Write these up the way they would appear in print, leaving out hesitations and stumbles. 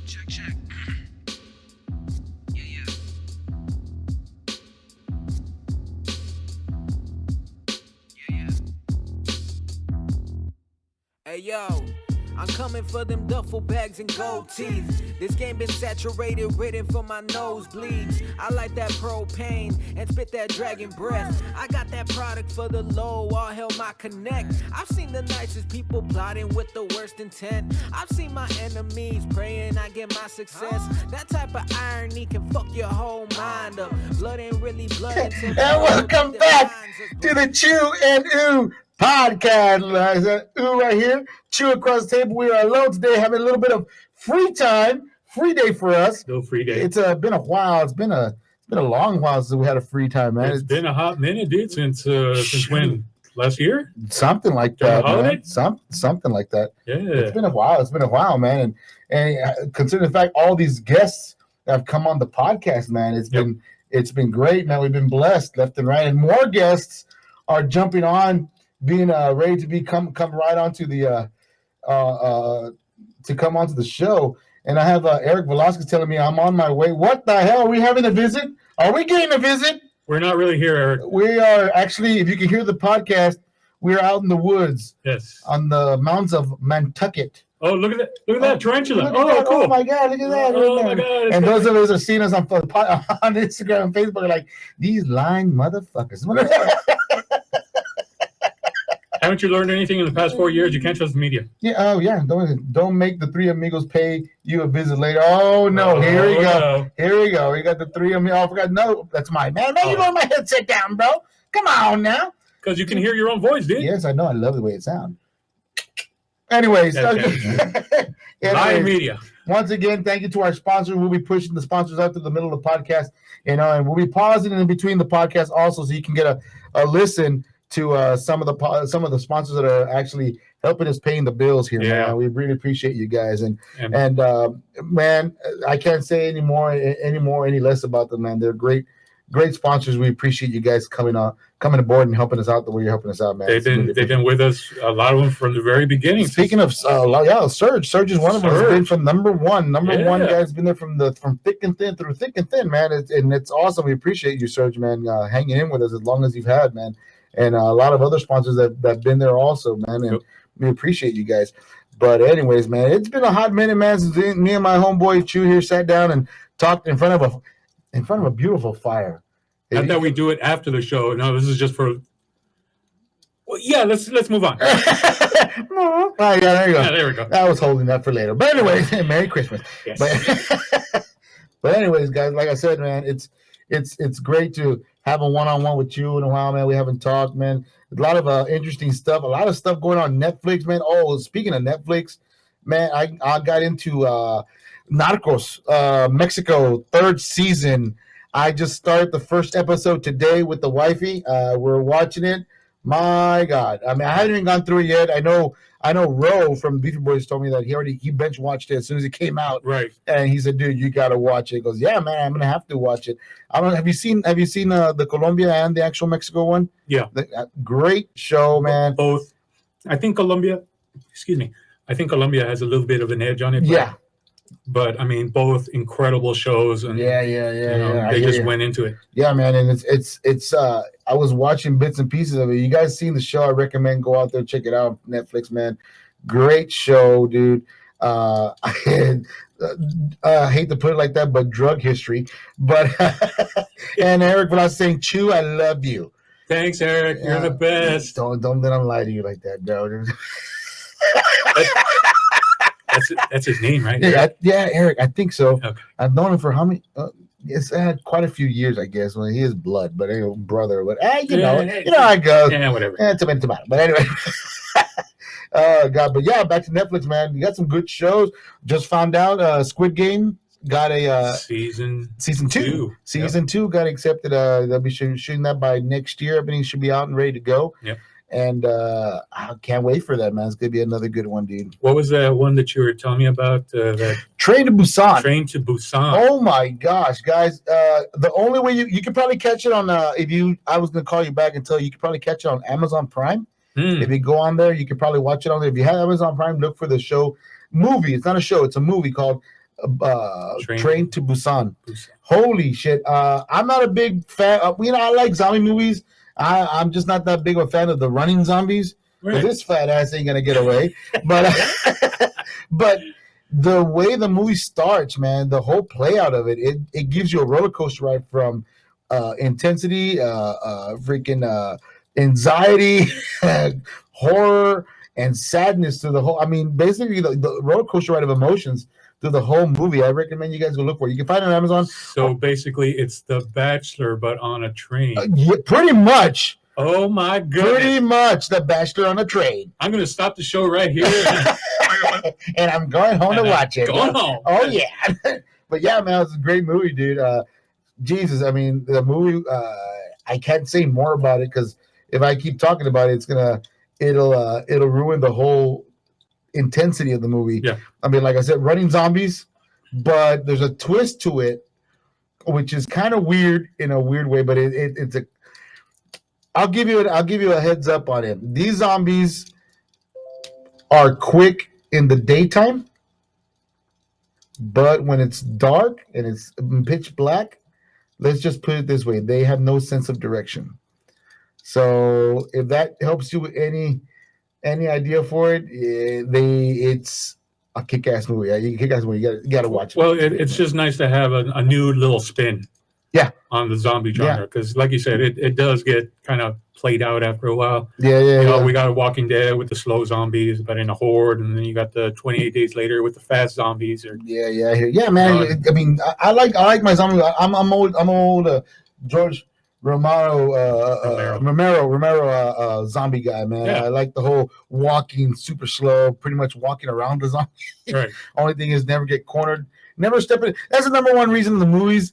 Check, check. Yeah, yeah. Yeah, yeah. Hey, yo. I'm coming for them duffel bags and gold teeth. This game been saturated, written for my nosebleeds. I like that propane and spit that dragon breath. I got that product for the low, all hell my connect. I've seen the nicest people plotting with the worst intent. I've seen my enemies praying I get my success. That type of irony can fuck your whole mind up. Blood ain't really blood until And welcome back to the Chew and Ooh podcast. That Ooh right here. Chew across the table. We are alone today, having a little bit of free time, free day for us. No free day. It's been a while. It's been a long while since we had a free time, man. It's been a hot minute, dude. Since when? Last year? Something like that, man. Something like that. Yeah. It's been a while, man. And considering the fact all these guests that have come on the podcast, man, it's been great, man. We've been blessed left and right, and more guests are jumping on, being ready to come right onto the to come onto the show. And I have Eric Velasquez telling me I'm on my way. What the hell? Are we having a visit? Are we getting a visit? We're not really here, Eric. We are actually, if you can hear the podcast, we're out in the woods. Yes. On the mountains of Nantucket. Oh, look at that! Look at that tarantula! That. Cool! Oh my God! Look at that! Oh my God! And those of us who have seen us on Instagram and Facebook are like, these lying motherfuckers. Haven't you learned anything in the past 4 years? You can't trust the media. Yeah. Oh yeah. Don't make the three amigos pay you a visit later. Oh no! Here we go. No. Here we go. We got the three amigos. I forgot. No, that's mine, man. Man, you know my headset down, bro. Come on now. Because you can hear your own voice, dude. Yes, I know. I love the way it sounds. Anyways, live media. Once again, thank you to our sponsors. We'll be pushing the sponsors out to the middle of the podcast, and we'll be pausing in between the podcast also, so you can get a listen to some of the sponsors that are actually helping us paying the bills here. Yeah. Man. We really appreciate you guys, and man, I can't say any less about them, man. They're great sponsors. We appreciate you guys coming aboard and helping us out the way you're helping us out, man. They've been with us, a lot of them, from the very beginning. Speaking of Serge is one of them. Has been from number one guy's been there from thick and thin through thick and thin, man. It's awesome. We appreciate you, Serge, man, hanging in with us as long as you've had, man, and a lot of other sponsors that've been there also, man, and we appreciate you guys. But anyways, man, it's been a hot minute, man, since me and my homeboy Chew here sat down and talked in front of a beautiful fire. Not that we do it after the show. No, this is just for. Well, yeah, let's move on. Oh, yeah, there you go. Yeah, there we go. I was holding that for later. But anyways, Merry Christmas. Yes. But anyways, guys, like I said, man, it's great to have a one-on-one with you in a while, man. We haven't talked, man. A lot of interesting stuff. A lot of stuff going on Netflix, man. Oh, speaking of Netflix, man, I got into Narcos, Mexico, 3rd season. I just started the first episode today with the wifey. We're watching it. My God. I mean, I haven't even gone through it yet. I know Ro from Beefy Boys told me that he bench watched it as soon as it came out. Right. And he said, dude, you got to watch it. He goes, yeah, man, I'm going to have to watch it. Have you seen the Colombia and the actual Mexico one? Yeah. Great show, man. Both. I think Colombia has a little bit of an edge on it. Yeah. But I mean, both incredible shows, and they just went into it. Yeah, man, and it's. I was watching bits and pieces of it. You guys seen the show? I recommend go out there, check it out. Netflix, man, great show, dude. I hate to put it like that, but drug history. But and Eric, when I was saying, Chew, I love you. Thanks, Eric. You're the best. Don't let him lie to you like that, bro. That's his name, right? Yeah, Eric. I think so. Okay. I've known him for how many? It's had quite a few years, I guess. Well, he is blood, but brother. But you know how it goes. Yeah, whatever. Tomato. But anyway, oh God. But yeah, back to Netflix, man. You got some good shows. Just found out, Squid Game got a season 2. Season 2 got accepted. They'll be shooting that by next year. Everything should be out and ready to go. Yep. And I can't wait for that, man. It's gonna be another good one, dude. What was that one that you were telling me about? That Train to Busan. Train to Busan. Oh my gosh, guys! The only way you could probably catch it on I was gonna call you back and tell you could probably catch it on Amazon Prime. If you go on there, you could probably watch it on there. If you have Amazon Prime, look for the movie. It's not a show; it's a movie called Train to Busan. Holy shit! I'm not a big fan. I like zombie movies. I'm just not that big of a fan of the running zombies. Right. This fat ass ain't gonna get away. But but the way the movie starts, man, the whole play out of it gives you a roller coaster ride from intensity, freaking anxiety, horror, and sadness to the whole. I mean, basically the roller coaster ride of emotions through the whole movie. I recommend you guys go look for it. You can find it on Amazon. So basically, it's The Bachelor, but on a train. Yeah, pretty much. Oh my goodness. Pretty much The Bachelor on a train. I'm going to stop the show right here. And I'm going home to watch it. Going home. Oh, yeah. But yeah, man, it's a great movie, dude. Jesus, I mean, the movie, I can't say more about it because if I keep talking about it, it'll ruin the whole intensity of the movie. Yeah. I mean, like I said, running zombies, but there's a twist to it, which is kind of weird in a weird way, but it's a. I'll give you a heads up on it. These zombies are quick in the daytime, but when it's dark and it's pitch black, let's just put it this way: they have no sense of direction. So if that helps you with any idea for it, it's a kick-ass movie. You got to watch it. Well, it's just nice to have a new little spin. Yeah. On the zombie genre, because like you said, it does get kind of played out after a while. Yeah. We got Walking Dead with the slow zombies, but in a horde, and then you got the 28 Days Later with the fast zombies. Yeah, man. I mean, I like my zombie. I'm old George Romero zombie guy, man. Yeah. I like the whole walking super slow, pretty much walking around the zombie. Right. Only thing is never get cornered, never step in. That's the number one reason in the movies.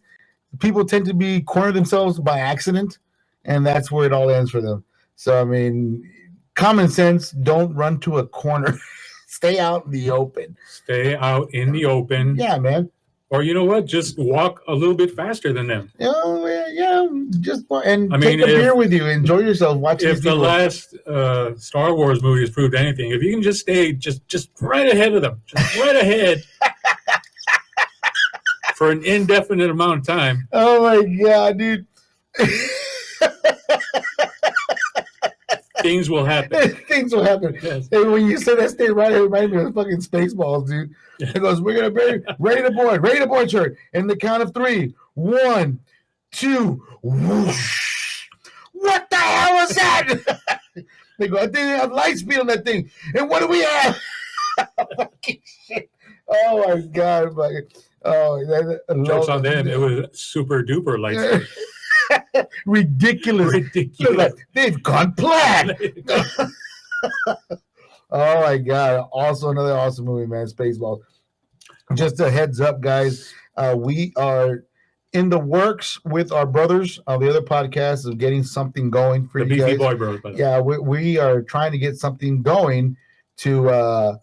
People tend to be corner themselves by accident, and that's where it all ends for them. So, I mean, common sense, don't run to a corner. Stay out in the open. Stay out in the open. Yeah, man. Or you know what? Just walk a little bit faster than them. Oh, yeah. Just take a beer with you. Enjoy yourself. Watch if the last Star Wars movie has proved anything, if you can just stay just right ahead of them, just right ahead. For an indefinite amount of time. Oh my god, dude! Things will happen. Things will happen. Yes. And when you said that, stay right, it reminded me of fucking Spaceballs, dude. Yeah. It goes, "We're gonna ready to board, shirt." In the count of 3, 1, 2, whoosh! What the hell was that? They go, "I think they have light speed on that thing." And what do we have? Fucking shit! Oh my god! Jokes on them. It was super duper light. Ridiculous. They've gone plaid. Oh my god! Also another awesome movie, man. Spaceballs. Just a heads up, guys. We are in the works with our brothers on the other podcast of getting something going for you guys. Boy Brothers. Yeah, we are trying to get something going to.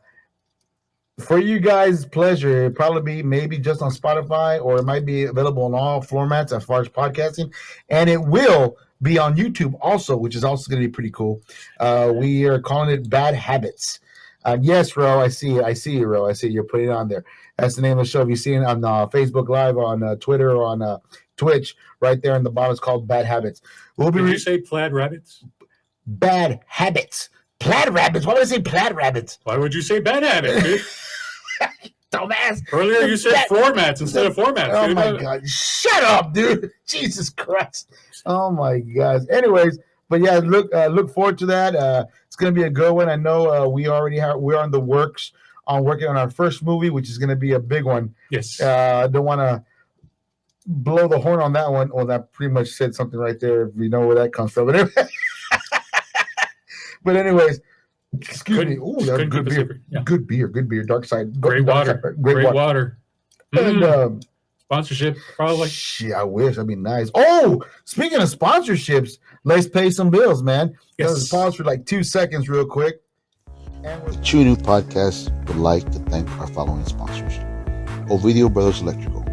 For you guys' pleasure, it'll probably be maybe just on Spotify, or it might be available in all formats as far as podcasting. And it will be on YouTube also, which is also going to be pretty cool. We are calling it Bad Habits. Yes, Ro, I see you, Ro. I see you're putting it on there. That's the name of the show. If you see it on Facebook Live, on Twitter, or on Twitch, right there in the bottom, it's called Bad Habits. Did you say plaid rabbits? Bad Habits. Plaid rabbits? Why would I say plaid rabbits? Why would you say bad habits, dude? Dumbass. Earlier you said formats instead of formats. Oh dude. my god! Shut up, dude! Jesus Christ! Oh my gosh. Anyways, but yeah, look forward to that. It's gonna be a good one. I know we're on the works on working on our first movie, which is gonna be a big one. Yes. Don't want to blow the horn on that one. Well, that pretty much said something right there. If you know where that comes from, but anyways. Excuse me. Ooh, that's good beer. Yeah. Good beer. Dark Side. Great water. Great water. And sponsorship, probably. Shit, I wish. That'd be nice. Oh, speaking of sponsorships, let's pay some bills, man. Yes. Pause for like 2 seconds, real quick. The True New Podcast would like to thank our following sponsors: Ovidio Brothers Electrical.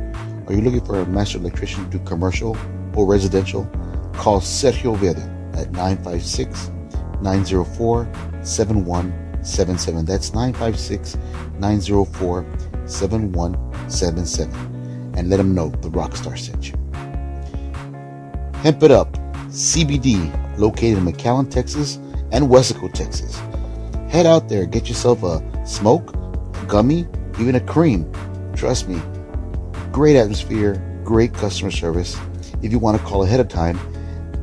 Are you looking for a master electrician to do commercial or residential? Call Sergio Verde at 956-904-7177. That's 956-904-7177. and let them know the Rockstar sent you. Hemp It Up CBD, located in McAllen, Texas and Wesco, Texas. Head out there, get yourself a smoke, a gummy, even a cream. Trust me, great atmosphere, great customer service. If you want to call ahead of time,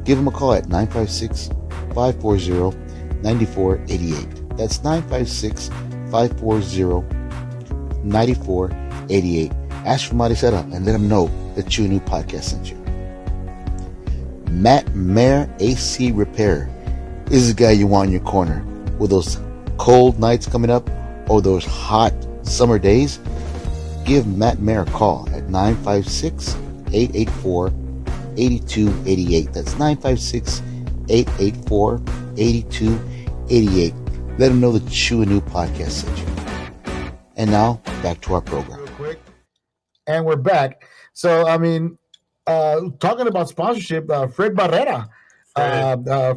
give them a call at 956-540-9488. That's 956-540-9488. Ask for Mighty Setup and let them know that Chew New Podcast sent you. Matt Mayer AC Repair is the guy you want in your corner. With those cold nights coming up or those hot summer days, give Matt Mayer a call at 956-884-8288. That's 956-884-8288. Let them know the Chew New Podcast sent you. And now, back to our program. Real quick. And we're back. So, I mean, talking about sponsorship, Fred Barrera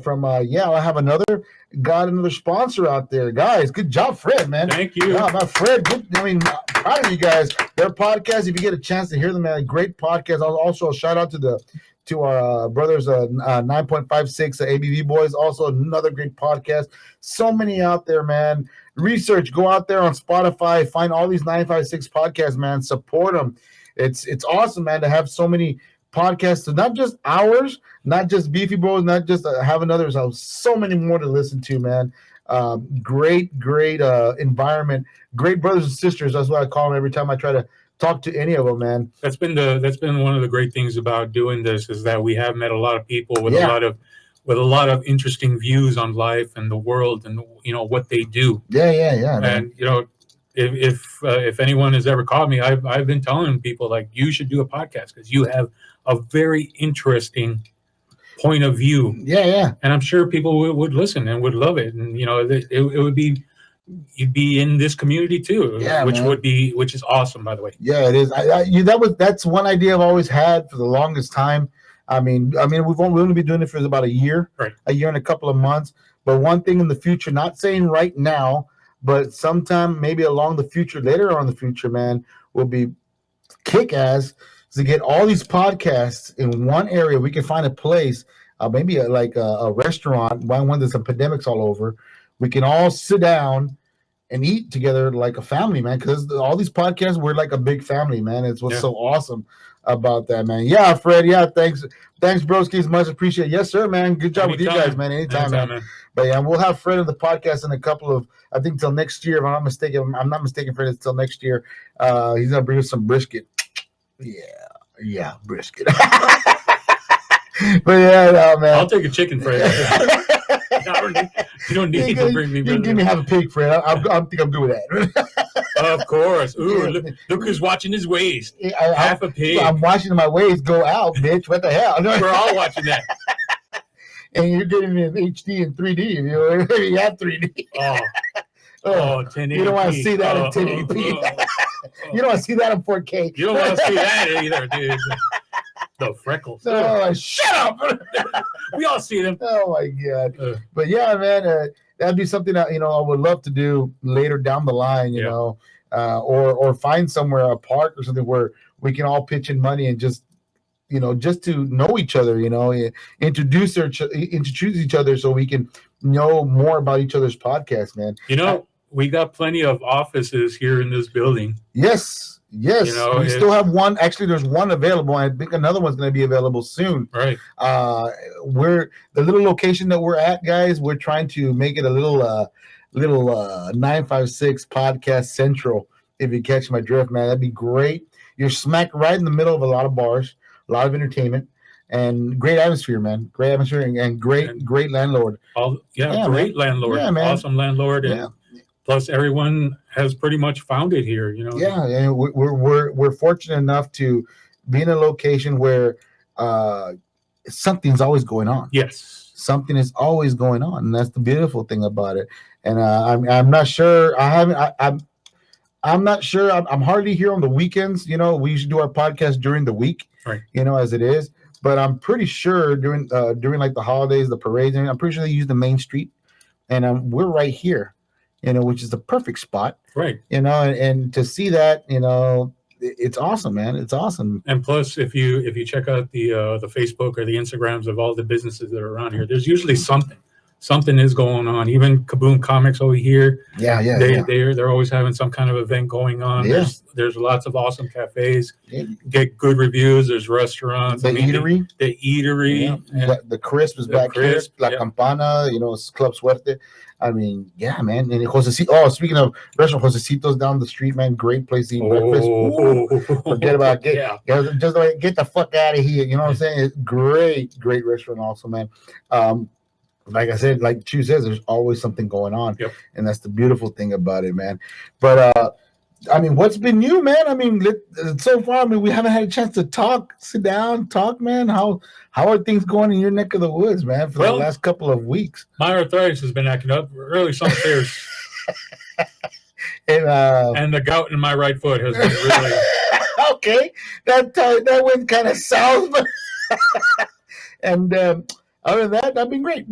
from I have another sponsor out there, guys. Good job, Fred, man. Thank you. Yeah, my Fred. Good, I mean, proud of you guys. Their podcast, if you get a chance to hear them, man, great podcast. Also, a shout out to our brothers 9.56 ABV boys. Also, another great podcast. So many out there, man. Research. Go out there on Spotify. Find all these 956 podcasts, man. Support them. It's awesome, man, to have so many podcasts, not just ours, not just Beefy Bros, not just having others. So many more to listen to, man. Great environment, great brothers and sisters. That's what I call them every time I try to talk to any of them, man. That's been one of the great things about doing this, is that we have met a lot of people with a lot of interesting views on life and the world and what they do. Yeah. And if anyone has ever called me, I've been telling people, like, you should do a podcast because you have a very interesting point of view. Yeah. And I'm sure people would listen and would love it. And it would be, you'd be in this community too. Yeah, which man. which is awesome, by the way. Yeah, it is. That's one idea I've always had for the longest time. I mean, we've only been doing it for about a year, right? A year and a couple of months. But one thing in the future, not saying right now, but sometime maybe along the future, later on in the future, man, will be kick-ass to get all these podcasts in one area. We can find a place, maybe like a restaurant, when there's some pandemics all over. We can all sit down and eat together like a family, man, because all these podcasts, we're like a big family, man. It's what's so awesome about that, man. Yeah, Fred. Yeah, thanks, broskies. Much appreciated. Yes, sir, man. Good job with you guys, man. Anytime, man. But yeah, we'll have Fred on the podcast in a couple of, I think, till next year. If I'm not mistaken, Fred. It's till next year. He's gonna bring us some brisket. Yeah, brisket. But yeah, no, man. I'll take a chicken, Fred. You don't need to bring me. You can give me half a pig, Fred. I think I'm good with that. Of course. Ooh, look who's watching his waist. Half a pig. I'm watching my waist go out, bitch. What the hell? We're all watching that. And you're getting me in HD and 3D. You have 3D. Oh, 1080p. You don't want to see that in 1080p. You don't want to see that in 4K. You don't want to see that either, dude. The freckles. Oh, shut up. We all see them. Oh, my God. But yeah, man, that'd be something that, I would love to do later down the line, you know, or find somewhere, a park or something where we can all pitch in money and just, just to know each other, introduce each other so we can know more about each other's podcast, man. We got plenty of offices here in this building. Yes. We still have one. Actually, there's one available. I think another one's going to be available soon. Right. We're the little location that we're at, guys. We're trying to make it a little 956 podcast central. If you catch my drift, man, that'd be great. You're smack right in the middle of a lot of bars, a lot of entertainment, and great atmosphere, man. Great atmosphere and great landlord. Great landlord. Yeah, man. Awesome landlord. And plus, everyone has pretty much found it here, Yeah, and we're fortunate enough to be in a location where something's always going on. Yes, something is always going on, and that's the beautiful thing about it. And I'm not sure. I'm not sure. I'm hardly here on the weekends. We usually do our podcast during the week, right? As it is. But I'm pretty sure during like the holidays, the parades, I'm pretty sure they use the main street, and we're right here. Which is the perfect spot, right? And to see that, it's awesome, man. It's awesome. And plus, if you check out the Facebook or the Instagrams of all the businesses that are around here, there's usually something is going on. Even Kaboom Comics over here, they're always having some kind of event going on. Yeah. There's lots of awesome cafes. Yeah. Get good reviews. There's restaurants. The eatery. The eatery. Yeah. The Crisp is back here. La Campana, Club Suerte. I mean, yeah, man. And Josecito. Oh, speaking of restaurant, Josecito's down the street, man. Great place to eat breakfast. Ooh, forget about it. Just like, get the fuck out of here. You know what I'm saying? It's great restaurant also, man. Like I said, like Chu says, there's always something going on. Yep. And that's the beautiful thing about it, man. But I mean, what's been new, man? I mean, so far, I mean, we haven't had a chance to sit down, talk, man. How are things going in your neck of the woods, man, for the last couple of weeks? My arthritis has been acting up. Early summer tears. And the gout in my right foot has been really... Okay. That went kind of south. And other than that, I've been great.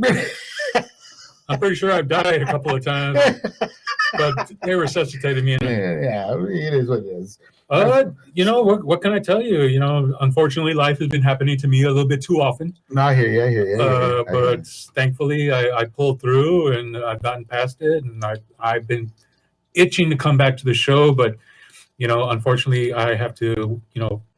I'm pretty sure I've died a couple of times, but they resuscitated me. Yeah, it is what it is. What can I tell you? Unfortunately, life has been happening to me a little bit too often. No, I hear you. But thankfully, I pulled through and I've gotten past it, and I've been itching to come back to the show, but unfortunately, I have to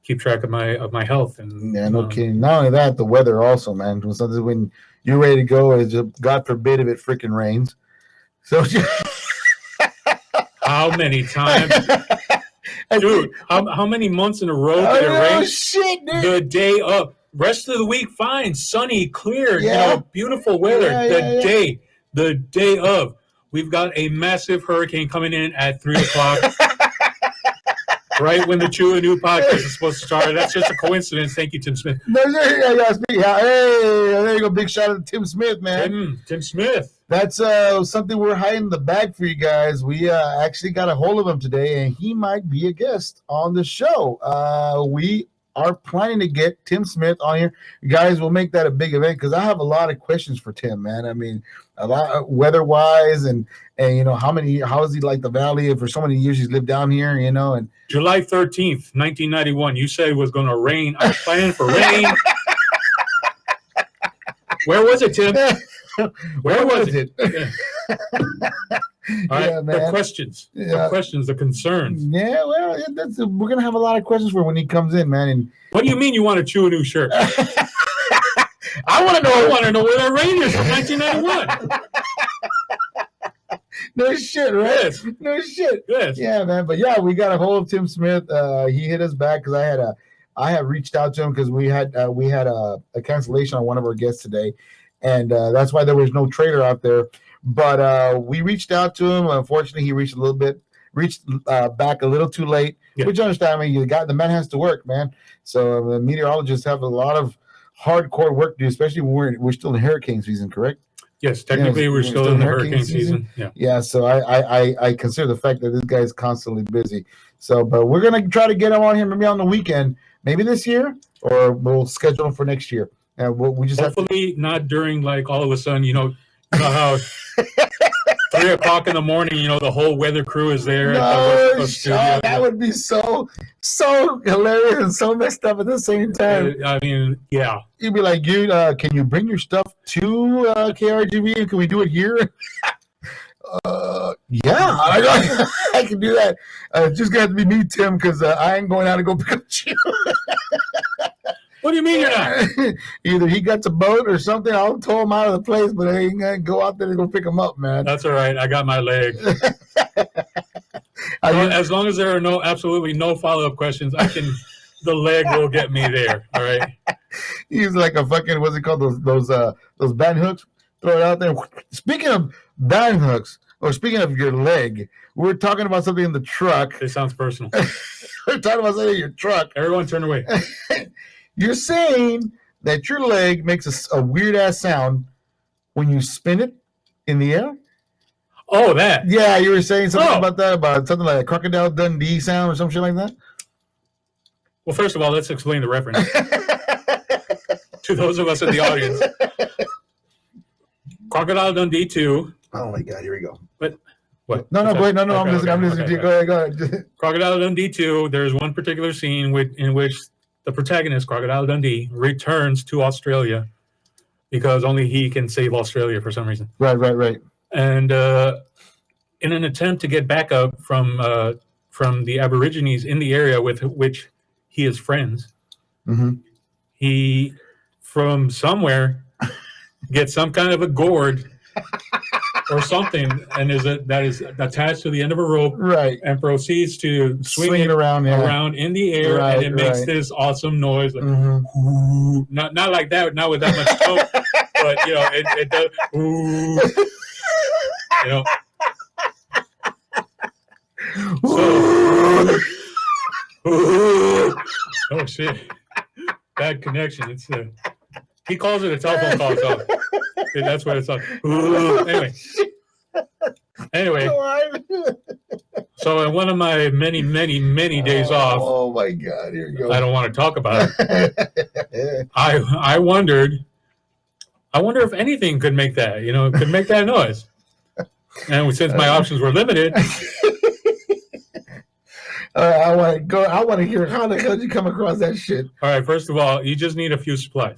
keep track of my health. And yeah, no kidding. Not only that, the weather also, man. When you're ready to go, it's just, God forbid if it freaking rains. So how many times, dude? How many months in a row did it rain? Shit, dude. The day of. Rest of the week, fine, sunny, clear, beautiful weather. The day of, we've got a massive hurricane coming in at 3:00. Right when the Chew New podcast is supposed to start. That's just a coincidence. Thank you, Tim Smith. Hey, there you go. Big shout out to Tim Smith, man. Tim Smith. That's something we're hiding in the bag for you guys. We actually got a hold of him today, and he might be a guest on the show. We are planning to get Tim Smith on here. You guys, we'll make that a big event because I have a lot of questions for Tim, man. I mean, a lot weather-wise and how is he like the valley? For so many years he's lived down here, and July 13th, 1991, you said it was going to rain. I was planning for rain. Where was it, Tim? Where was it? All right, man. The questions, the concerns. Yeah, well, we're going to have a lot of questions for when he comes in, man. And what do you mean you want to chew a new shirt? I want to know where that rain is from 1991. No shit, right? Yes. No shit. Yes. Yeah, man. But yeah, we got a hold of Tim Smith. He hit us back because I had reached out to him because we had a cancellation on one of our guests today, and that's why there was no trailer out there. But we reached out to him. Unfortunately, he reached back a little too late. Yeah. Which I understand. I mean, the man has to work, man. So the meteorologists have a lot of hardcore work to do, especially when we're still in hurricane season, correct? Yes, technically we're still in the hurricane season. Yeah. So I consider the fact that this guy's constantly busy. So, but we're gonna try to get him on here maybe on the weekend, maybe this year, or we'll schedule him for next year. And we just hopefully not during like all of a sudden, you know how 3:00 in the morning, the whole weather crew is there. That would be so hilarious and so messed up at the same time. I mean, yeah. You'd be like, can you bring your stuff to KRGV and can we do it here? Yeah, I can do that. Just gonna have to be me, Tim, because I ain't going out to go pick up you. What do you mean you're not? Either he got a boat or something. I'll tow him out of the place, but I ain't gonna go out there to go pick him up, man. That's all right. I got my leg. As long as there are absolutely no follow-up questions, the leg will get me there. All right. He's like a fucking, what's it called? Those band hooks. Throw it out there. Speaking of band hooks, or speaking of your leg, we're talking about something in the truck. It sounds personal. We're talking about something in your truck. Everyone turn away. You're saying that your leg makes a weird-ass sound when you spin it in the air? Oh, that. Yeah, you were saying something about that, about something like a Crocodile Dundee sound or some shit like that? Well, first of all, let's explain the reference to those of us in the audience. Crocodile Dundee 2. Oh, my God, here we go. But What? No, go ahead. No, I'm listening. I'm listening to you. Go ahead. Crocodile Dundee 2, there's one particular scene in which the protagonist, Crocodile Dundee, returns to Australia because only he can save Australia for some reason. Right. And in an attempt to get backup from the Aborigines in the area with which he is friends, he, from somewhere, gets some kind of a gourd or something, and that is attached to the end of a rope, right, and proceeds to swing it around in the air, and it makes this awesome noise, like, ooh, not like that, not with that much smoke, but it does, ooh, So, oh shit, bad connection. It's he calls it a telephone call, so that's what it's on. Anyway, so in one of my many days off, oh my god, here you go. I don't want to talk about it. I wonder if anything could make that, could make that noise. And since my options were limited, I want to hear how the hell did you come across that shit. All right, first of all, you just need a few supplies.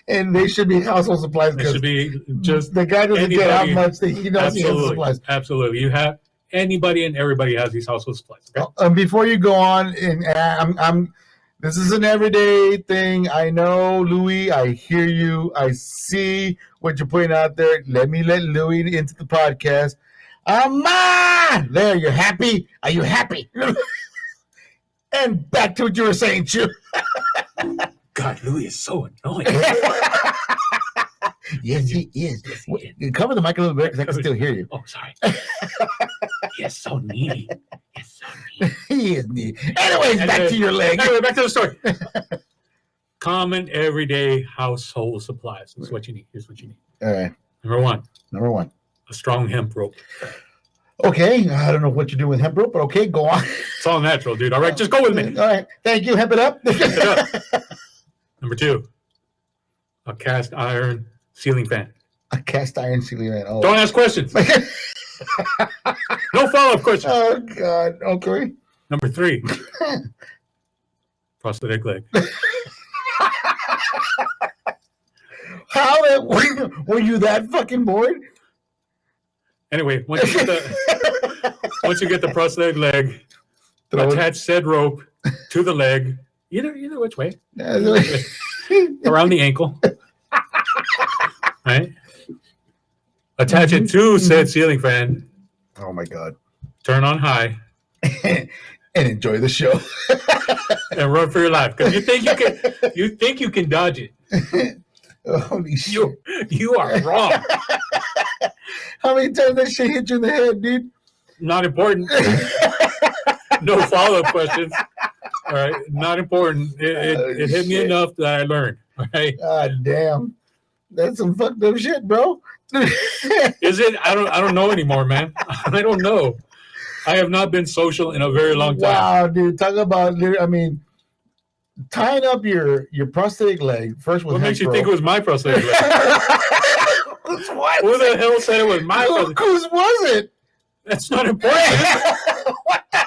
And they should be household supplies. It should be just the guy doesn't get how much that he knows he has supplies. Absolutely, you have anybody and everybody has these household supplies. Okay? Before you go on, and I'm this is an everyday thing. I know, Louis. I hear you. I see what you're putting out there. Let me let Louis into the podcast. There, you're happy? Are you happy? And back to what you were saying, Chew. God, Louis is so annoying. Yes, he is. Cover the mic a little bit because I can still hear you. Oh, sorry. He's so needy. He is needy. Anyways, back to your leg. Anyway, back to the story. Common, everyday household supplies. This is what you need. Here's what you need. All right. Number one. A strong hemp rope. Okay, I don't know what you're doing with hemp rope, but okay, go on. It's all natural, dude. All right, just go with me. All right, thank you. Hemp it up. Number 2, a cast iron ceiling fan. A cast iron ceiling fan. Oh. Don't ask questions. No follow-up questions. Oh, God. Okay. Number 3, prosthetic leg. How were you that fucking bored? Anyway, once you get the prosthetic leg, attach said rope to the leg, either which way, around the ankle, right? Attach it to said ceiling fan. Oh my God! Turn on high and enjoy the show. And run for your life because you think you can dodge it. Holy shit! You are wrong. How many times that shit hit you in the head, dude? Not important. No follow-up questions. All right, not important. It hit me enough that I learned. All right. God damn, that's some fucked up shit, bro. Is it? I don't know anymore, man. I don't know. I have not been social in a very long time. Wow, dude, talk about. I mean, tying up your prosthetic leg first. What makes you think it was my prosthetic leg? What? Who the hell said it was my prosthetic? Whose was it? That's not important. What the?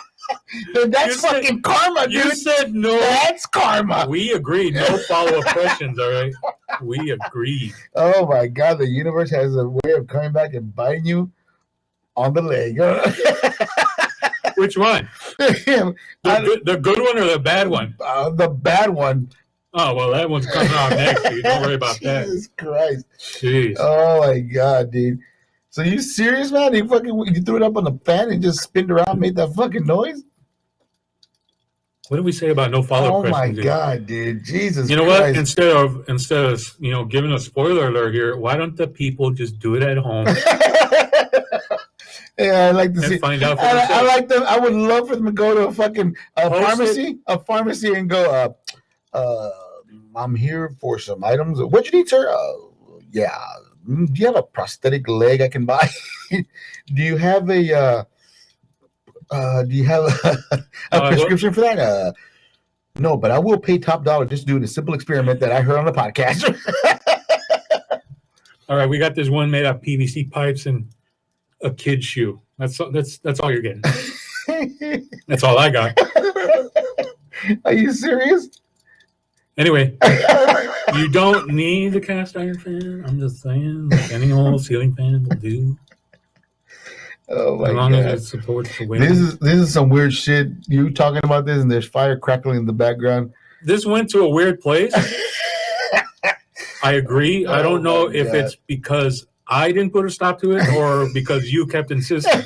Dude, that's fucking karma, dude. You said no. That's karma. We agreed. No follow-up questions, all right? We agreed. Oh, my God. The universe has a way of coming back and biting you on the leg. Which one? The good one or the bad one? The bad one. Oh, well, that one's coming out next, dude. Don't worry about that. Jesus Christ. Jeez. Oh, my God, dude. So you serious, man? You threw it up on the fan and just spinned around and made that fucking noise? What did we say about no follow-up questions? Oh, my God, dude. Jesus You know Christ. what? Instead of giving a spoiler alert here, why don't the people just do it at home? Yeah, I like to see. Find out for I like them. I would love for them to go to a fucking pharmacy and go, I'm here for some items. What you need, sir? Yeah. Do you have a prosthetic leg I can buy? Do you have a prescription for that? No, but I will pay top dollar just doing a simple experiment that I heard on the podcast. All right, we got this one made out of PVC pipes and a kid's shoe. That's all you're getting. That's all I got. Are you serious? Anyway, you don't need a cast iron fan. I'm just saying, like any old ceiling fan will do. Oh my As long God. as it supports the wind. This is some weird shit. You talking about this, and there's fire crackling in the background. This went to a weird place. I agree. I don't know if it's because I didn't put a stop to it or because you kept insisting.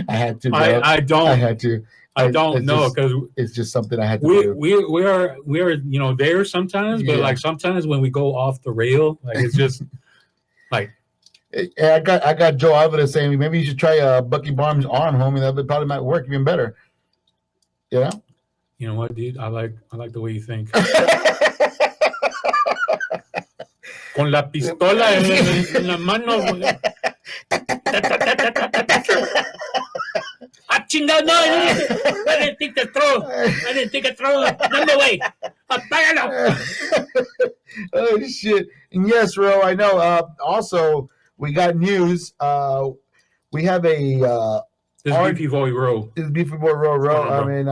I had to. Bro. I don't. I had to. I don't know because it's just something I had to do. We are there sometimes, but like sometimes when we go off the rail, like it's just like. I got Joe Alvarez saying maybe you should try Bucky Barnes' arm, homie. That probably might work even better. You know. You know what, dude? I like the way you think. Con la pistola en la mano. Ah, chingado, no, I didn't think to throw. No me way. Apágalo. Oh, shit. And yes, Ro, I know. Also, we got news. We have a... This is Beefy Boy Row. This is Beefy Boy Row. I mean,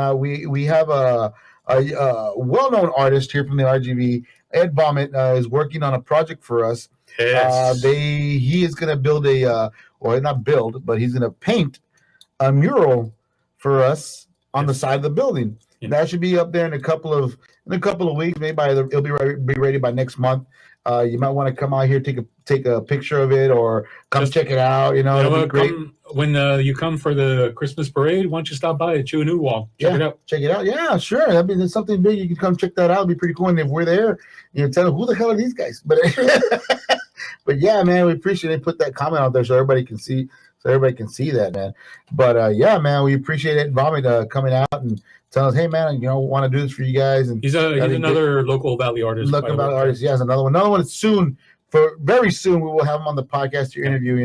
we have a well-known artist here from the RGB. Ed Vomit is working on a project for us. Yes. He is going to build or not build, but he's going to paint a mural for us on the side of the building. Yeah. That should be up there in a couple of weeks. Maybe it'll be ready by next month. You might want to come out here, take a picture of it, or come check it out. It'll be great. When you come for the Christmas parade, why don't you stop by at Chew New Wall? Check it out. Check it out. Yeah, sure. I mean, there's something big. You can come check that out. It'll be pretty cool. And if we're there, tell them who the hell are these guys. But but yeah, man, we appreciate they put that comment out there so everybody can see. So everybody can see that, man. But yeah, man, we appreciate it. Vomit coming out and telling us, hey, man, want to do this for you guys. And he's another local Valley artist. Local Valley artist, yes, another one. Another one soon. Very soon, we will have him on the podcast to interview.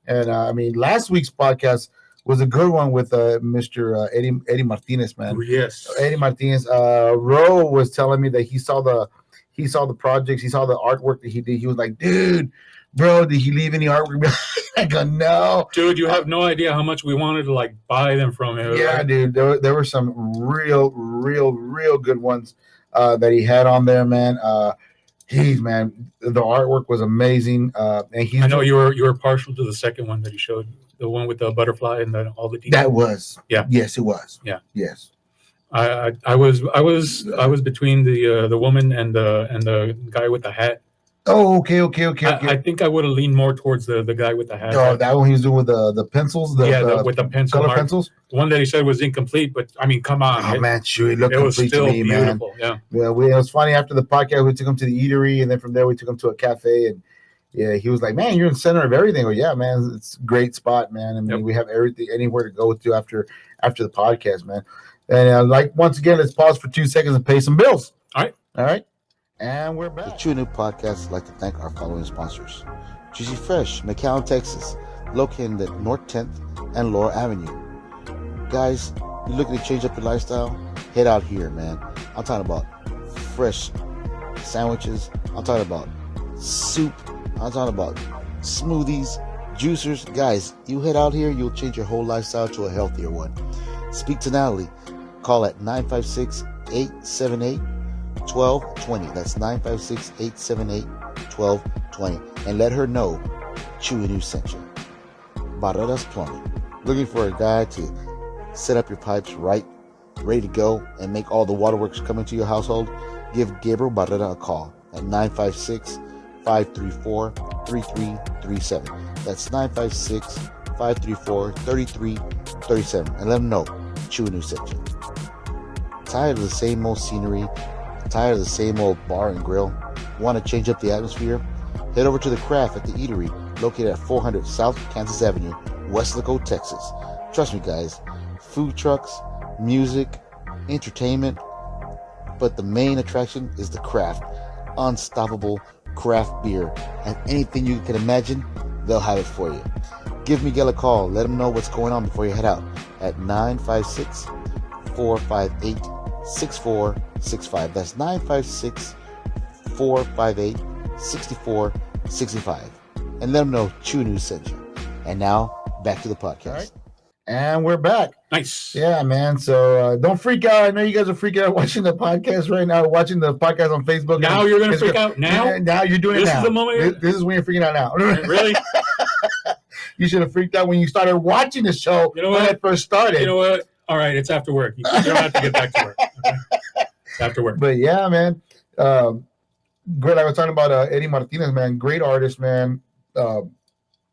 And I mean, last week's podcast was a good one with Mr. Eddie Martinez, man. Yes, Eddie Martinez. Ro was telling me that he saw the projects, he saw the artwork that he did. He was like, dude, bro, did he leave any artwork? I go, no, dude, you have no idea how much we wanted to buy them from him. Yeah, right? Dude, there were some real good ones that he had on there, man. Geez, man, the artwork was amazing. And I know you were partial to the second one that he showed, the one with the butterfly and all the details. That was, yeah, yes, it was, yeah, yes. I was between the woman and the guy with the hat. Oh, okay. I think I would have leaned more towards the guy with the hat. Oh, that one he was doing with the pencils. With the pencil color pencils. The one that he said was incomplete, but I mean, come on. Oh man, shoot, it looked complete to me, beautiful, man. Yeah. It was funny after the podcast. We took him to the eatery, and then from there we took him to a cafe, and yeah, he was like, "Man, you're in the center of everything." Well, yeah, man, it's a great spot, man. I mean, we have everything, anywhere to go to after the podcast, man. And once again, let's pause for 2 seconds and pay some bills. All right. And we're back. The True New Podcast would like to thank our following sponsors. Juicy Fresh, McAllen, Texas, located at North 10th and Laurel Avenue. Guys, you looking to change up your lifestyle? Head out here, man. I'm talking about fresh sandwiches. I'm talking about soup. I'm talking about smoothies, juicers. Guys, you head out here, you'll change your whole lifestyle to a healthier one. Speak to Natalie. Call at 956-878 1220. That's 956-878-1220. And let her know Chewy News sent you. Barreras Plumbing. Looking for a guy to set up your pipes right, ready to go, and make all the waterworks come into your household? Give Gabriel Barrera a call at 956-534-3337. That's 956-534-3337. And let them know Chewy News sent you. Tired of the same old scenery? Tired of the same old bar and grill? Want to change up the atmosphere? Head over to The Craft at the Eatery, located at 400 South Kansas Avenue, Westlaco, Texas. Trust me, guys, food trucks, music, entertainment, but the main attraction is The Craft. Unstoppable craft beer, and anything you can imagine, they'll have it for you. Give Miguel a call. Let him know what's going on before you head out at 956-458-6465. That's 956-458-6465. and let them know Chew News sent you. And now, back to the podcast. Right. And we're back. Nice. Yeah, man. So don't freak out. I know you guys are freaking out watching the podcast right now, watching the podcast on Facebook. Now you're going to freak out? Now? Now you're doing it now. This is the moment? This is when you're freaking out now. Really? You should have freaked out when you started watching the show when it first started. You know what? All right, it's after work. You don't have to get back to work. Okay? It's after work. But yeah, man. Great. I was talking about Eddie Martinez, man. Great artist, man.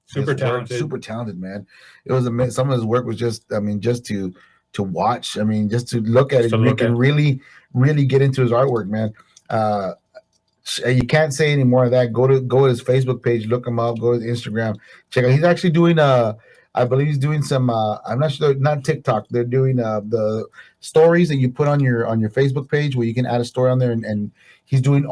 Super talented, man. It was amazing. Some of his work was just to watch. I mean, just to look at it, you can really, really get into his artwork, man. You can't say any more of that. Go to his Facebook page, look him up. Go to his Instagram, check out. He's actually doing I believe he's doing some. I'm not sure, not TikTok. They're doing the stories that you put on your Facebook page where you can add a story on there, and he's doing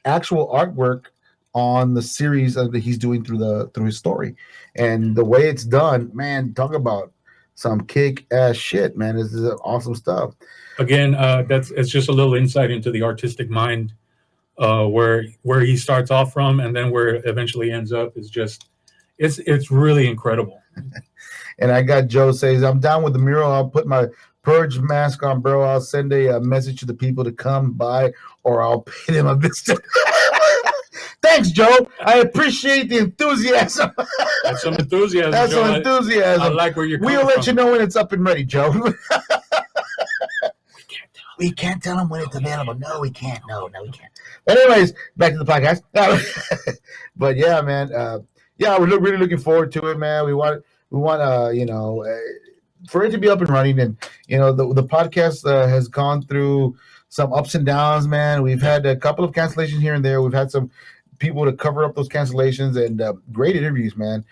actual artwork on the series that he's doing through his story, and the way it's done, man. Talk about some kick-ass shit, man. This is awesome stuff. Again, it's just a little insight into the artistic mind, where he starts off from, and then where it eventually ends up is just, it's really incredible. And I got Joe says, I'm down with the mural. I'll put my purge mask on, bro. I'll send a message to the people to come by, or I'll pay them a visit. Thanks, Joe. I appreciate the enthusiasm. That's some enthusiasm. That's Joe. Some enthusiasm. I like where you're coming from. We'll let you know when it's up and ready, Joe. We can't tell them when it's available. No, we can't. No, we can't. But anyways, back to the podcast. But yeah, man. Yeah, we're really looking forward to it, man. We want for it to be up and running, and the podcast has gone through some ups and downs, man. We've had a couple of cancellations here and there. We've had some people to cover up those cancellations, and great interviews, man.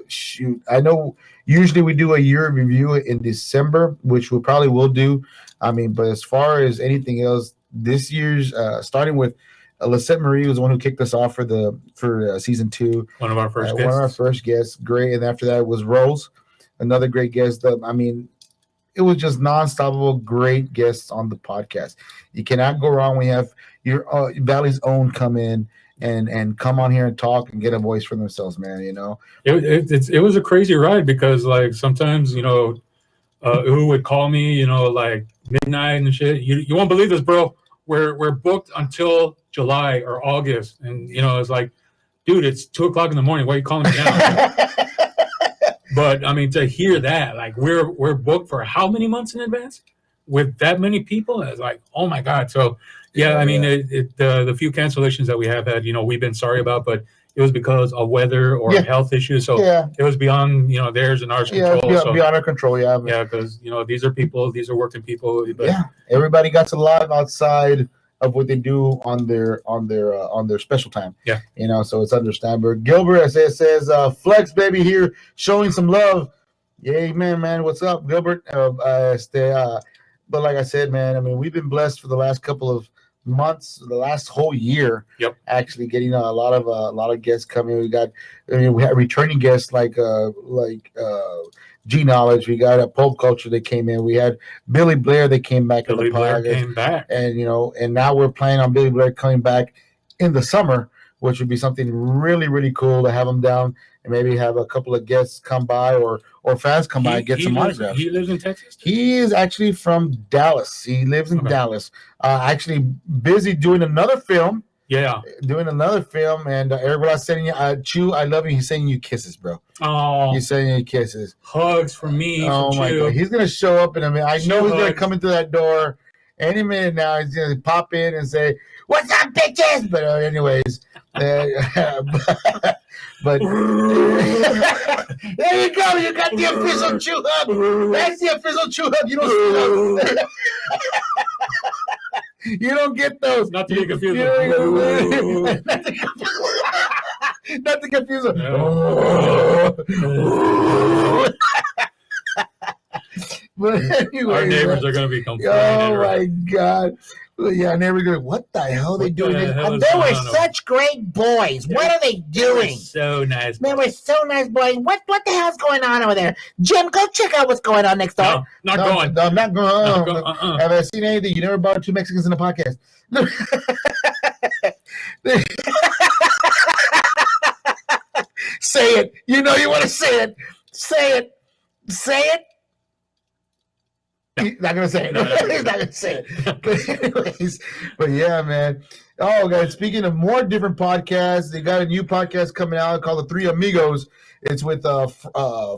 Shoot, I know usually we do a year review in December, which we probably will do. I mean, but as far as anything else, this year's starting with Lisette Marie was the one who kicked us off for season 2. One of our first guests. One of our first guests, great. And after that was Rose, another great guest. It was just non-stoppable, great guests on the podcast. You cannot go wrong when you have your Valley's Own come in and come on here and talk and get a voice for themselves, man. It was a crazy ride, because like sometimes who would call me like midnight and shit. You won't believe this, bro. We're booked until July or August, and it's like, dude, it's 2:00 in the morning. Why are you calling me now? But I mean, to hear that, like we're booked for how many months in advance with that many people? It's like, oh my god. So yeah, I mean, the few cancellations that we have had, we've been sorry about, but it was because of weather or health issues. So it was beyond theirs and ours control. Beyond our control. Yeah, because these are people, these are working people. But everybody got to live outside of what they do on their special time. Yeah. So it's understandable. Gilbert says flex baby here showing some love. Yeah, man. What's up, Gilbert? But like I said, man, I mean, we've been blessed for the last couple of months, the last whole year. Yep. Actually getting a lot of guests coming. We had returning guests like G Knowledge. We got a Pulp Culture that came in. We had Billy Blair that came back. Billy Blair came back, and and now we're planning on Billy Blair coming back in the summer, which would be something really, really cool to have him down and maybe have a couple of guests come by or fans come by and get some autographs. He lives in Texas? He is actually from Dallas. He lives in Dallas. Actually busy doing another film. Yeah. Doing another film, and everybody's sending you, Chew, I love you. He's sending you kisses, bro. Oh. He's sending you kisses. Hugs from me. Oh, my God. He's going to show up in a minute. I know he's going to come into that door any minute now. He's going to pop in and say, "What's up, bitches?" But anyways, but there you go. You got the official Chew hug. That's the official Chew hug. You don't see those. You don't get those. Not to be confused. Not to confuse them. But anyway, our neighbors are going to be complaining. Oh my God. Yeah, neighbors going, what the hell are they doing? They were such great boys. What are they doing? So nice. They were so nice boys. What the hell's going on over there? Jim, go check out what's going on next door. No, I'm not going. Have I seen anything? You never brought 2 Mexicans in a podcast. Say it. You know you want to say it. Say it. Say it. He's not gonna say it. He's not gonna say it. But anyways, but yeah, man. Oh, guys. Speaking of more different podcasts, they got a new podcast coming out called The Three Amigos. It's with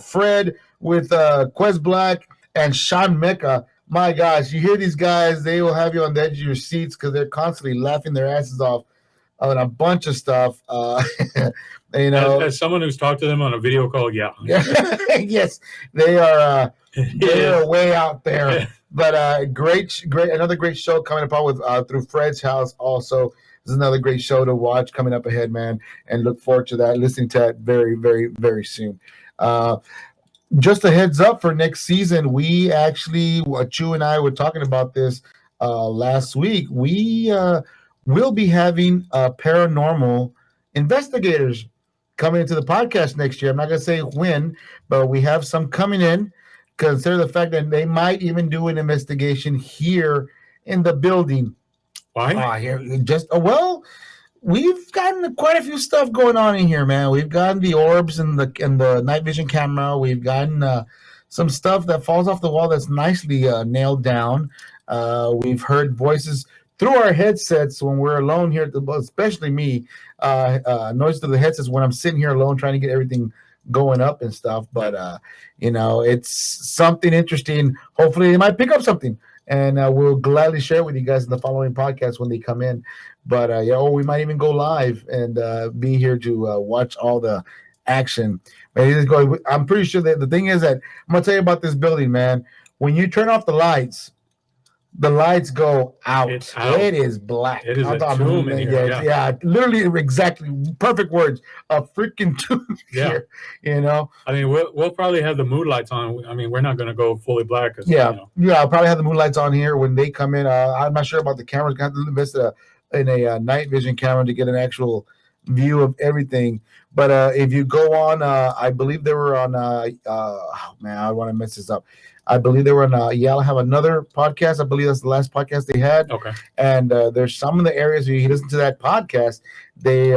Fred, with Quez Black, and Sean Mecca. My gosh, you hear these guys? They will have you on the edge of your seats because they're constantly laughing their asses off on a bunch of stuff. You know, as someone who's talked to them on a video call, yeah. Yes, they are. They are way out there. But great, another great show coming up with through Fred's house. Also, this is another great show to watch coming up ahead, man. And look forward to that. Listening to that very, very, very soon. Just a heads up for next season. We actually, Chu and I were talking about this last week. We will be having paranormal investigators coming into the podcast next year. I'm not going to say when, but we have some coming in. Consider the fact that they might even do an investigation here in the building. Why? Well, we've gotten quite a few stuff going on in here, man. We've gotten the orbs and the night vision camera. We've gotten some stuff that falls off the wall that's nicely nailed down. We've heard voices through our headsets when we're alone here, especially me. Noise through the headsets when I'm sitting here alone trying to get everything going up and stuff. But you know, it's something interesting. Hopefully they might pick up something, and we'll gladly share it with you guys in the following podcast when they come in. But we might even go live and be here to watch all the action. I'm pretty sure that the thing is that I'm gonna tell you about this building, man. When you turn off the lights go out. It is black. It is a tomb in here. Yeah, literally, exactly, perfect words. A freaking tomb here. You know. I mean, we'll probably have the mood lights on. I mean, we're not going to go fully black. Yeah, I'll probably have the mood lights on here when they come in. I'm not sure about the cameras. Got to invest in a night vision camera to get an actual view of everything. But if you go on, I believe they were on. I want to mess this up. I believe they were on. I'll have another podcast. I believe that's the last podcast they had. Okay. And there's some of the areas where you listen to that podcast. They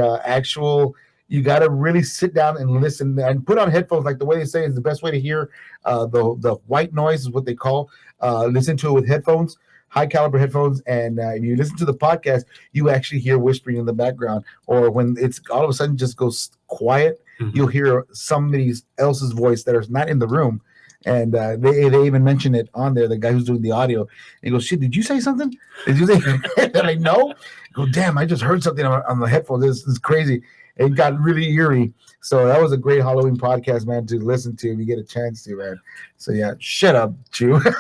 you got to really sit down and listen and put on headphones. Like the way they say is the best way to hear the white noise is what they call. Listen to it with headphones, high caliber headphones, and if you listen to the podcast, you actually hear whispering in the background, or when it's all of a sudden just goes quiet, you'll hear somebody else's voice that is not in the room. And they even mention it on there. The guy who's doing the audio, he goes, "Shit, did you say something? Did you say?" They're like, "No." I go, "Damn, I just heard something on the headphones. This is crazy." It got really eerie. So that was a great Halloween podcast, man, to listen to if you get a chance to, man. So yeah, shut up, Chew. I need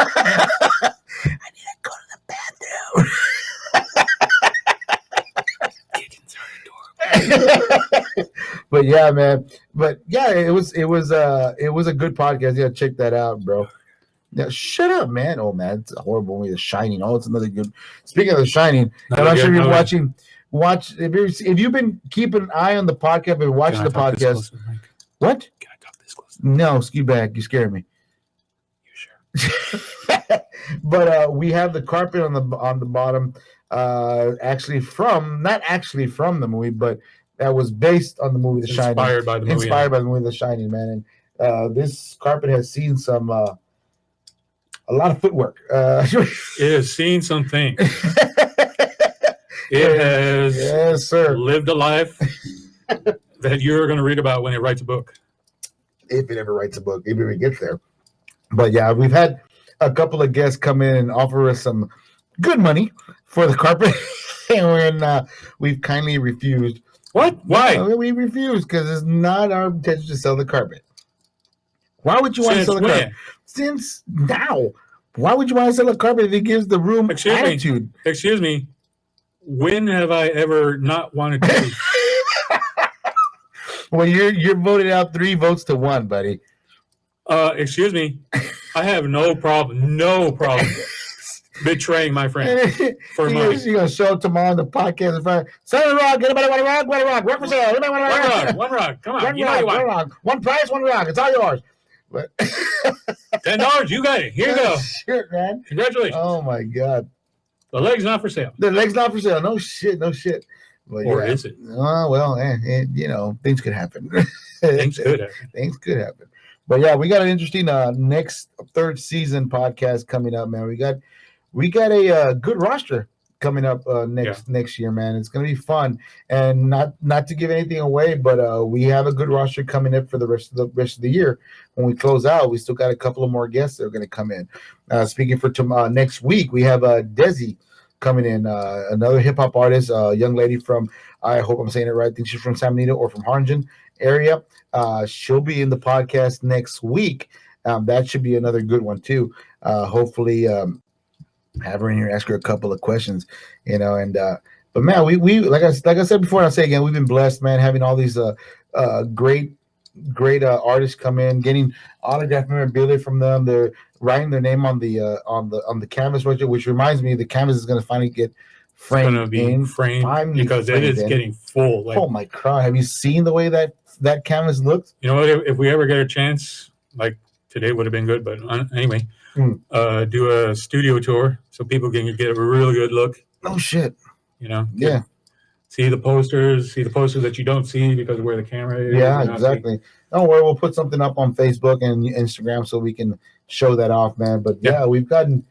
to go to the bathroom. But yeah, man. But yeah, it was a good podcast. Yeah, check that out, bro. Yeah, shut up, man. Oh man, it's a horrible movie, The Shining. Oh, it's another good. Speaking of The Shining, I'm sure you're watching. If you've been keeping an eye on the podcast and watching the podcast. What? Can I talk this close? No, ski back. You scared me. You sure? But we have the carpet on the bottom. Not actually from the movie, but that was based on the movie The Shining. Inspired by the movie The Shining, man. And this carpet has seen some a lot of footwork. It has seen some things. It has yes, sir. lived a life that you're going to read about when it writes a book. If it ever writes a book, if it ever gets there. But yeah, we've had a couple of guests come in and offer us some good money for the carpet, and we've kindly refused. What? Why? We refused because it's not our intention to sell the carpet. Why would you want to sell the carpet? Since now. Why would you want to sell a carpet if it gives the room attitude? Excuse me. When have I ever not wanted to? Well, you're voted out 3 votes to 1, buddy. Excuse me. I have no problem betraying my friend for money. You're going to show it tomorrow on the podcast in front. Sell a rock. Anybody want a rock? Want a rock? Work for sale. Anybody want a rock? One rock. Come on. One rock. One price, one rock. It's all yours. But $10. You got it. Here you go. Shit, man. Congratulations. Oh, my God. The leg's not for sale. The leg's not for sale. No shit. But or is it? Well, things could happen. Things could happen. Things could happen. But yeah, we got an interesting next third season podcast coming up, man. We got a good roster coming up next year, man. It's gonna be fun, and not to give anything away, but we have a good roster coming up for the rest of the year. When we close out, we still got a couple of more guests that are gonna come in. Speaking for next week, we have Desi coming in, another hip hop artist, a young lady from, I hope I'm saying it right, I think she's from San Benito or from Harlingen area. She'll be in the podcast next week. That should be another good one too. Hopefully. Have her in here, ask her a couple of questions, and but man, we like I said before, and I'll say again, we've been blessed, man, having all these great artists come in, getting autographed memorabilia from them. They're writing their name on the canvas, which reminds me, the canvas is going to finally get framed. It's going to be framed because it is getting full. Oh my God, have you seen the way that canvas looks? You know what? If we ever get a chance, like today would have been good, but anyway. Do a studio tour so people can get a really good look. Oh shit! Yeah. See the posters that you don't see because of where the camera is. Yeah, exactly. Don't worry, we'll put something up on Facebook and Instagram so we can show that off, man. But yeah, we got a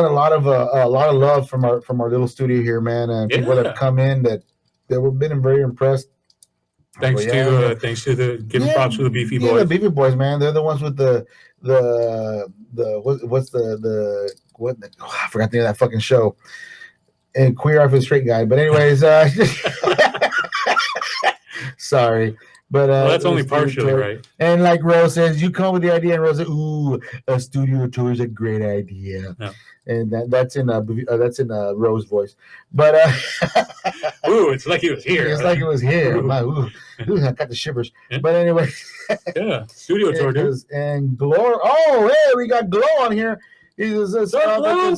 lot of love from our little studio here, man, and people that have come in that we've been very impressed. Thanks to the giving props to the Beefy Boys. Yeah, the Beefy Boys, man. They're the ones with I forgot the name of that fucking show. And Queer Eye for the Straight Guy. But anyways, sorry. But that's only partially right. And like Rose says, you come up with the idea, and Rose says, "Ooh, a studio tour is a great idea." Yeah. And that's in Rose's voice. But ooh, it's like he was here. It's like it was here. Ooh, I got the shivers. Yeah. But anyway, studio tour, dude. And Glow. Oh, hey, we got Glow on here. He's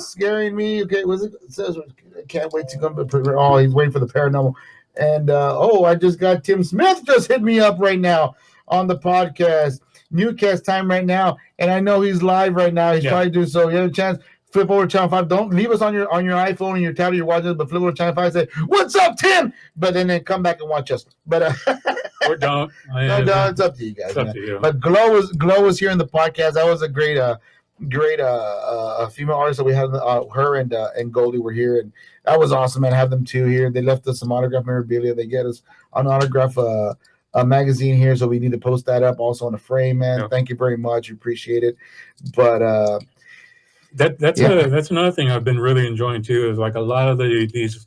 scaring me. Okay, it says can't wait to come. Oh, he's waiting for the paranormal. And I just got Tim Smith just hit me up right now on the podcast. Newcast time right now, and I know he's live right now. He's probably doing so. You have a chance. Flip over to channel 5. Don't leave us on your iPhone and your tablet you're watching, but flip over to channel 5 and say, "What's up, Tim?" But then come back and watch us. But or don't. No, it's up to you guys. It's up to you. But Glow was here in the podcast. That was a great female artist that we had. Her and Goldie were here, and that was awesome, man. Have them two here. They left us some autograph memorabilia. They get us an autograph a magazine here, so we need to post that up also in a frame, man. Yeah. Thank you very much. Appreciate it. But that's another thing I've been really enjoying too, is like a lot of these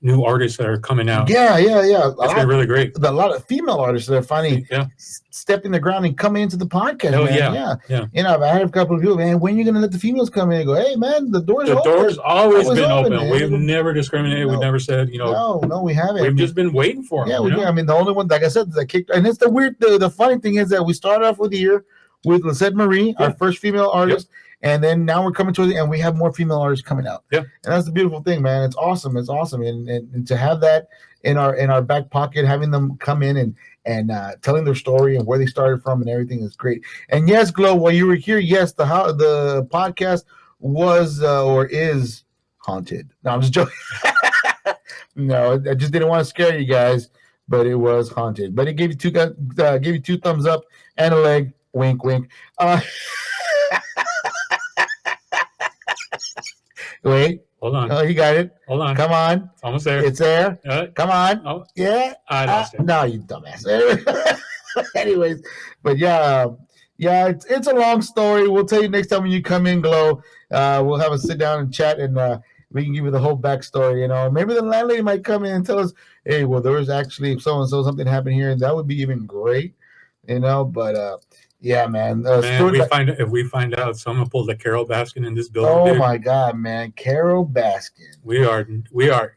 new artists that are coming out. Yeah. It's been really great. A lot of female artists that are finally stepping the ground and coming into the podcast. Oh, man. Yeah. I've had a couple of people, man, when are you going to let the females come in and go, hey, man, the door's always been open. We've never discriminated. We've never said, No, we haven't. We've just been waiting for them. Yeah, we do. I mean, the only one, like I said, that kicked, and it's the funny thing is that we started off with the year with Lisette Marie, our first female artist. Yep. And then now we're coming to it, and we have more female artists coming out. Yeah, and that's the beautiful thing, man. It's awesome. And to have that in our back pocket, having them come in and telling their story and where they started from and everything is great. And yes, Glow, while you were here, yes, the podcast was or is haunted. No, I'm just joking. No, I just didn't want to scare you guys, but it was haunted. But it gave you two thumbs up and a leg. Wink, wink. Wait. Hold on. Oh, you got it. Hold on. Come on. It's almost there. It's there. Come on. Oh. Yeah. I lost it. No, you dumbass. Anyways, but yeah, it's a long story. We'll tell you next time when you come in, Glow. We'll have a sit down and chat, and we can give you the whole backstory. Maybe the landlady might come in and tell us, hey, well, there was actually so and so something happened here, and that would be even great. But yeah, man. If we find out someone pulled a Carol Baskin in this building. Oh my God, man, Carol Baskin. We are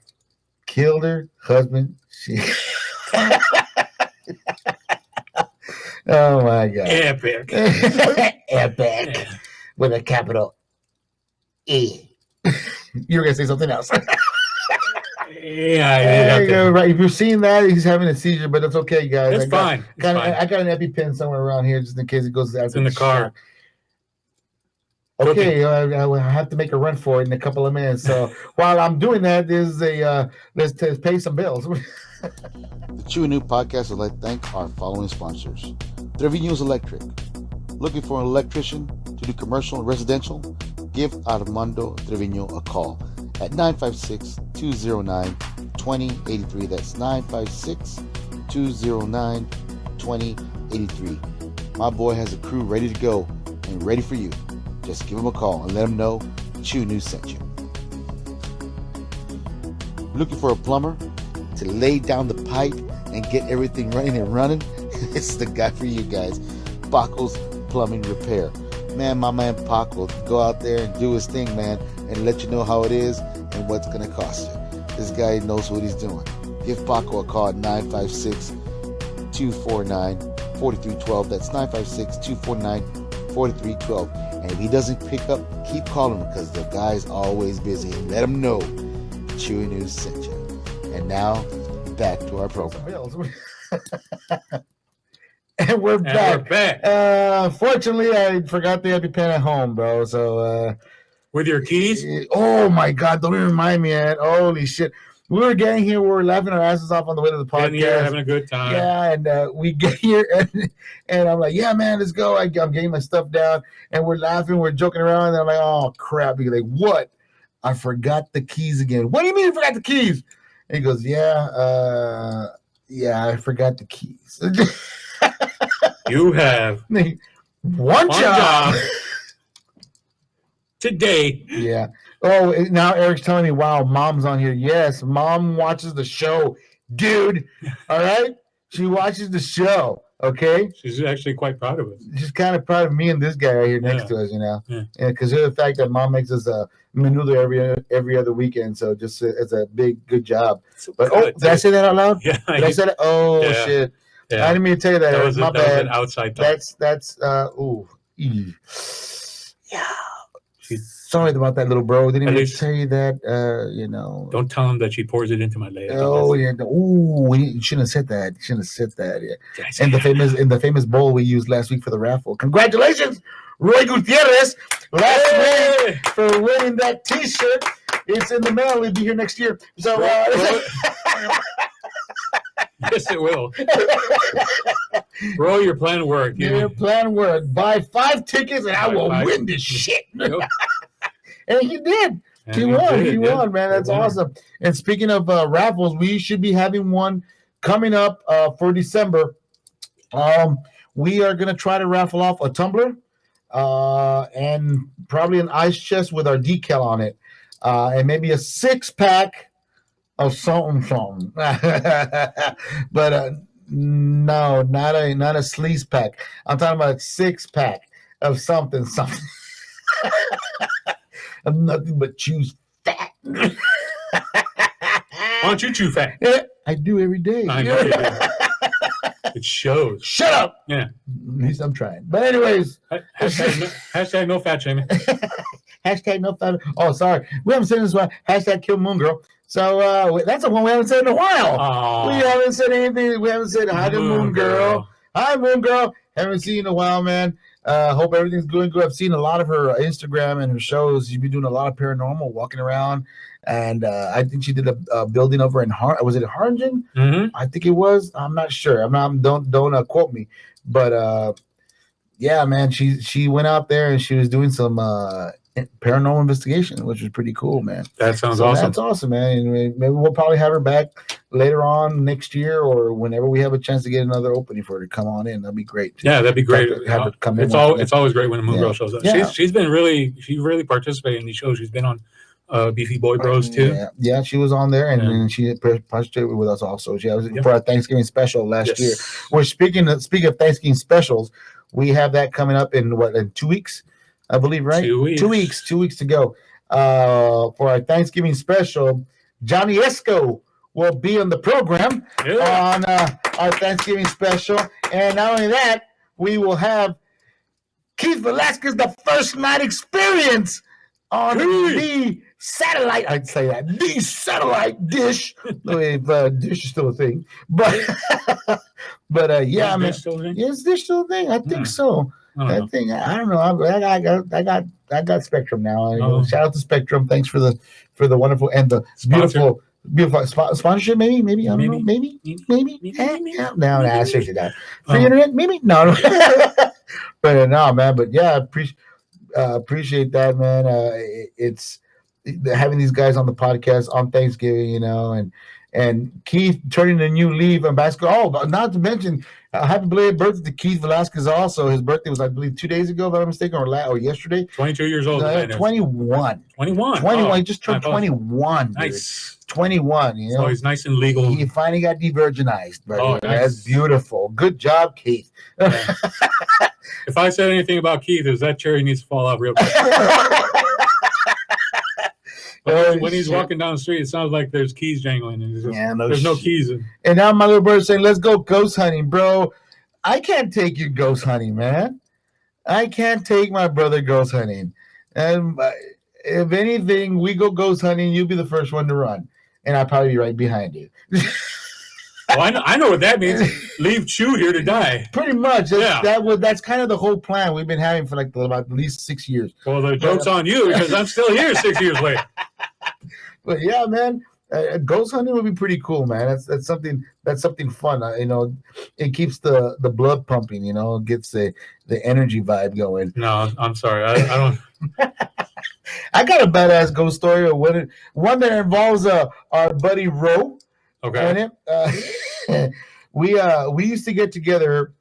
killed her husband. Oh my God. Epic. Epic. Yeah. With a capital E. You were gonna say something else. Yeah, right. If you're seeing that, he's having a seizure, but it's okay, guys. It's fine. I got an EpiPen somewhere around here just in case it goes. It's in the car. Okay, I have to make a run for it in a couple of minutes. So while I'm doing that, let's pay some bills. The Chewy New Podcast would like to thank our following sponsors. Trevino's Electric. Looking for an electrician to do commercial and residential? Give Armando Trevino a call at 956-209-2083. That's 956-209-2083. My boy has a crew ready to go and ready for you. Just give him a call and let him know Chew News sent you. Looking for a plumber to lay down the pipe and get everything running and running? This is the guy for you guys. Paco's Plumbing Repair. Man, my man Paco can go out there and do his thing, man, and let you know how it is and what's going to cost you. This guy knows what he's doing. Give Paco a call at 956-249-4312. That's 956-249-4312. And if he doesn't pick up, keep calling him because the guy's always busy. Let him know Chewy News sent you. And now, back to our program. And we're back. Fortunately, I forgot the EpiPen at home, bro. So, with your keys? Oh my God! Don't even remind me, man. Holy shit! We were getting here. We were laughing our asses off on the way to the podcast. Getting here, having a good time. Yeah, and we get here, and I'm like, yeah, man, let's go. I'm getting my stuff down, and we're laughing, we're joking around, and I'm like, oh crap! He's like, what? I forgot the keys again. What do you mean you forgot the keys? And he goes, yeah, I forgot the keys. You have one job today. Yeah. Oh, now Eric's telling me, wow, mom's on here. Yes, mom watches the show, dude. All right? She watches the show, okay? She's actually quite proud of us. She's kind of proud of me and this guy right here next to us, you know? Yeah, because of the fact that mom makes us a menudo every other weekend, so just it's a big, good job. So but, did I say that out loud? Yeah. Did I say that? Oh, yeah. Shit. Yeah. I didn't mean to tell you that. That was my bad. That was an outside talk. That's yeah. Sorry about that, little bro. Didn't even tell you that. You know. Don't tell him that she pours it into my leg. Oh yeah. Ooh, you shouldn't have said that. You shouldn't have said that. Yeah. And the famous bowl we used last week for the raffle. Congratulations, Roy Gutierrez, last week for winning that T-shirt. It's in the mail. It'll be here next year. So. Yes, it will. Bro, your plan worked. Your plan worked. Buy 5 tickets and I will win this shit. Yep. And he did. And he won, man. That's awesome. And speaking of raffles, we should be having one coming up for December. We are going to try to raffle off a tumbler and probably an ice chest with our decal on it. And maybe a 6-pack of something. But no, not a sleaze pack. I'm talking about a 6-pack of something. Of nothing but choose fat. Why don't you chew fat? Yeah, I do every day. I know you do. It shows. Shut up. Yeah. At least I'm trying. But anyways. Hashtag no fat shaming. Hashtag no fat. Oh, sorry. We haven't said this one. Hashtag kill Moon Girl. So that's the one we haven't said in a while. Aww. We haven't said anything. We haven't said hi to Moon Girl. Hi, Moon Girl. Haven't seen you in a while, man. Hope everything's going good. I've seen a lot of her Instagram and her shows. She's been doing a lot of paranormal, walking around. And I think she did a building over in was it Harlingen? Mm-hmm. I think it was. I'm not sure. Don't quote me. But yeah, man, she went out there and she was doing some paranormal investigation, which was pretty cool, man. That sounds awesome. That's awesome, man. And maybe we'll probably have her back later on next year or whenever we have a chance to get another opening for her to come on in. That'd be great. Yeah, that'd be great. Have her come in. It's always great when a Moon Girl shows up. Yeah. She really participated in these shows. She's been on Beefy Boy Bros too. Yeah, she was on there and she participated with us also. She was for our Thanksgiving special last year. We're speaking of Thanksgiving specials. We have that coming up in 2 weeks. I believe, right? 2 weeks. 2 weeks. 2 weeks to go. For our Thanksgiving special, Johnny Esco will be on the program on our Thanksgiving special. And not only that, we will have Keith Velasquez, the first night experience on the satellite. I'd say that. The satellite dish. If dish is still a thing. But yeah, man. Still a thing? Is dish still a thing? I think so. That thing, I don't know. I got Spectrum now. Shout out to Spectrum. Thanks for the wonderful and the beautiful sponsorship. Maybe I don't know. Maybe. No, seriously, that free internet. Maybe no. But no, man. But yeah, appreciate that, man. It's having these guys on the podcast on Thanksgiving, and Keith turning a new leaf on basketball. Oh, but not to mention, happy belated birthday to Keith Velasquez. Also, his birthday was, I believe, 2 days ago, if I'm not mistaken, or yesterday. 22 years old. 21. 21. He just turned 21. Nice. Dude. 21. So he's nice and legal. He finally got de-virginized. Nice. That's beautiful. Good job, Keith. Yeah. If I said anything about Keith, is that cherry needs to fall off real quick. When he's walking down the street, it sounds like there's keys jangling. And there's no keys. And now my little brother's saying, let's go ghost hunting, bro. I can't take you ghost hunting, man. I can't take my brother ghost hunting. And if anything, we go ghost hunting, you'll be the first one to run. And I'll probably be right behind you. Well, I know what that means. Leave Chew here to die. Pretty much. That's kind of the whole plan we've been having for about at least 6 years. Well, the joke's on you because I'm still here 6 years later. But yeah, man, ghost hunting would be pretty cool, man. That's something fun. It keeps the blood pumping. Gets the energy vibe going. No, I'm sorry, I don't. I got a badass ghost story. One that involves our buddy Ro. Okay. We used to get together.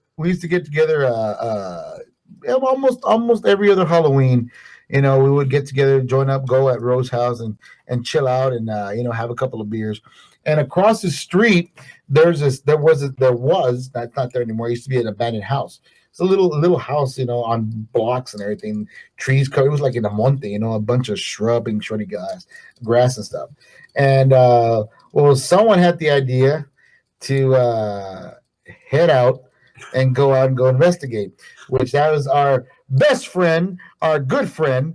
Almost every other Halloween. We would get together, join up, go at Ro's house and chill out and have a couple of beers. And across the street, there was not there anymore. It used to be an abandoned house. It's a little house, on blocks and everything, trees covered. It was like in a monte, a bunch of shrub and shorty grass and stuff. And someone had the idea to head out and go investigate, which that was our best friend, our good friend,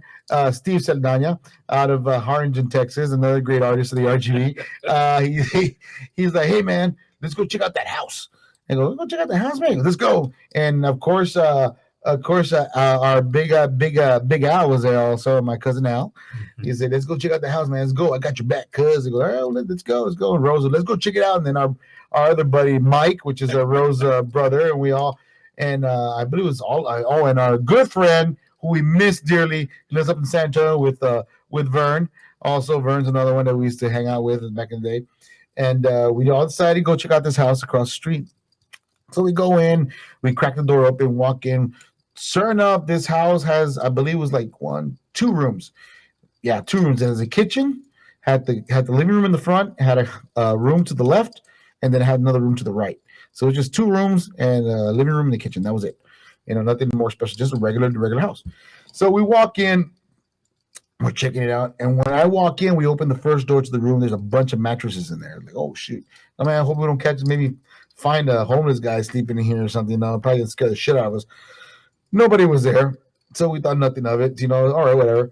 Steve Saldana, out of Harlingen, Texas, another great artist of the RGB. He's like, hey man, let's go check out that house. And go check out the house, man. Let's go. And of course, our big Al was there also. My cousin Al. He said, "Let's go check out the house, man. Let's go. I got your back, cuz." They go, "Oh, let's go." And Rosa, let's go check it out. And then our other buddy Mike, which is Rose's brother, and I believe it was and our good friend who we miss dearly, lives up in San Antonio with Vern. Also, Vern's another one that we used to hang out with back in the day. And we all decided to go check out this house across the street. So we go in, we crack the door open, walk in. Sure enough, this house has, I believe, it was like 2 rooms. Yeah, 2 rooms. There's a kitchen, had the living room in the front, had a room to the left, and then had another room to the right. So it was just 2 rooms and a living room and the kitchen. That was it. Nothing more special, just a regular house. So we walk in, we're checking it out, and when I walk in, we open the first door to the room. There's a bunch of mattresses in there. Like, oh shoot! I mean, I hope we don't find a homeless guy sleeping in here or something. No, probably gonna scare the shit out of us. Nobody was there, so we thought nothing of it. All right, whatever.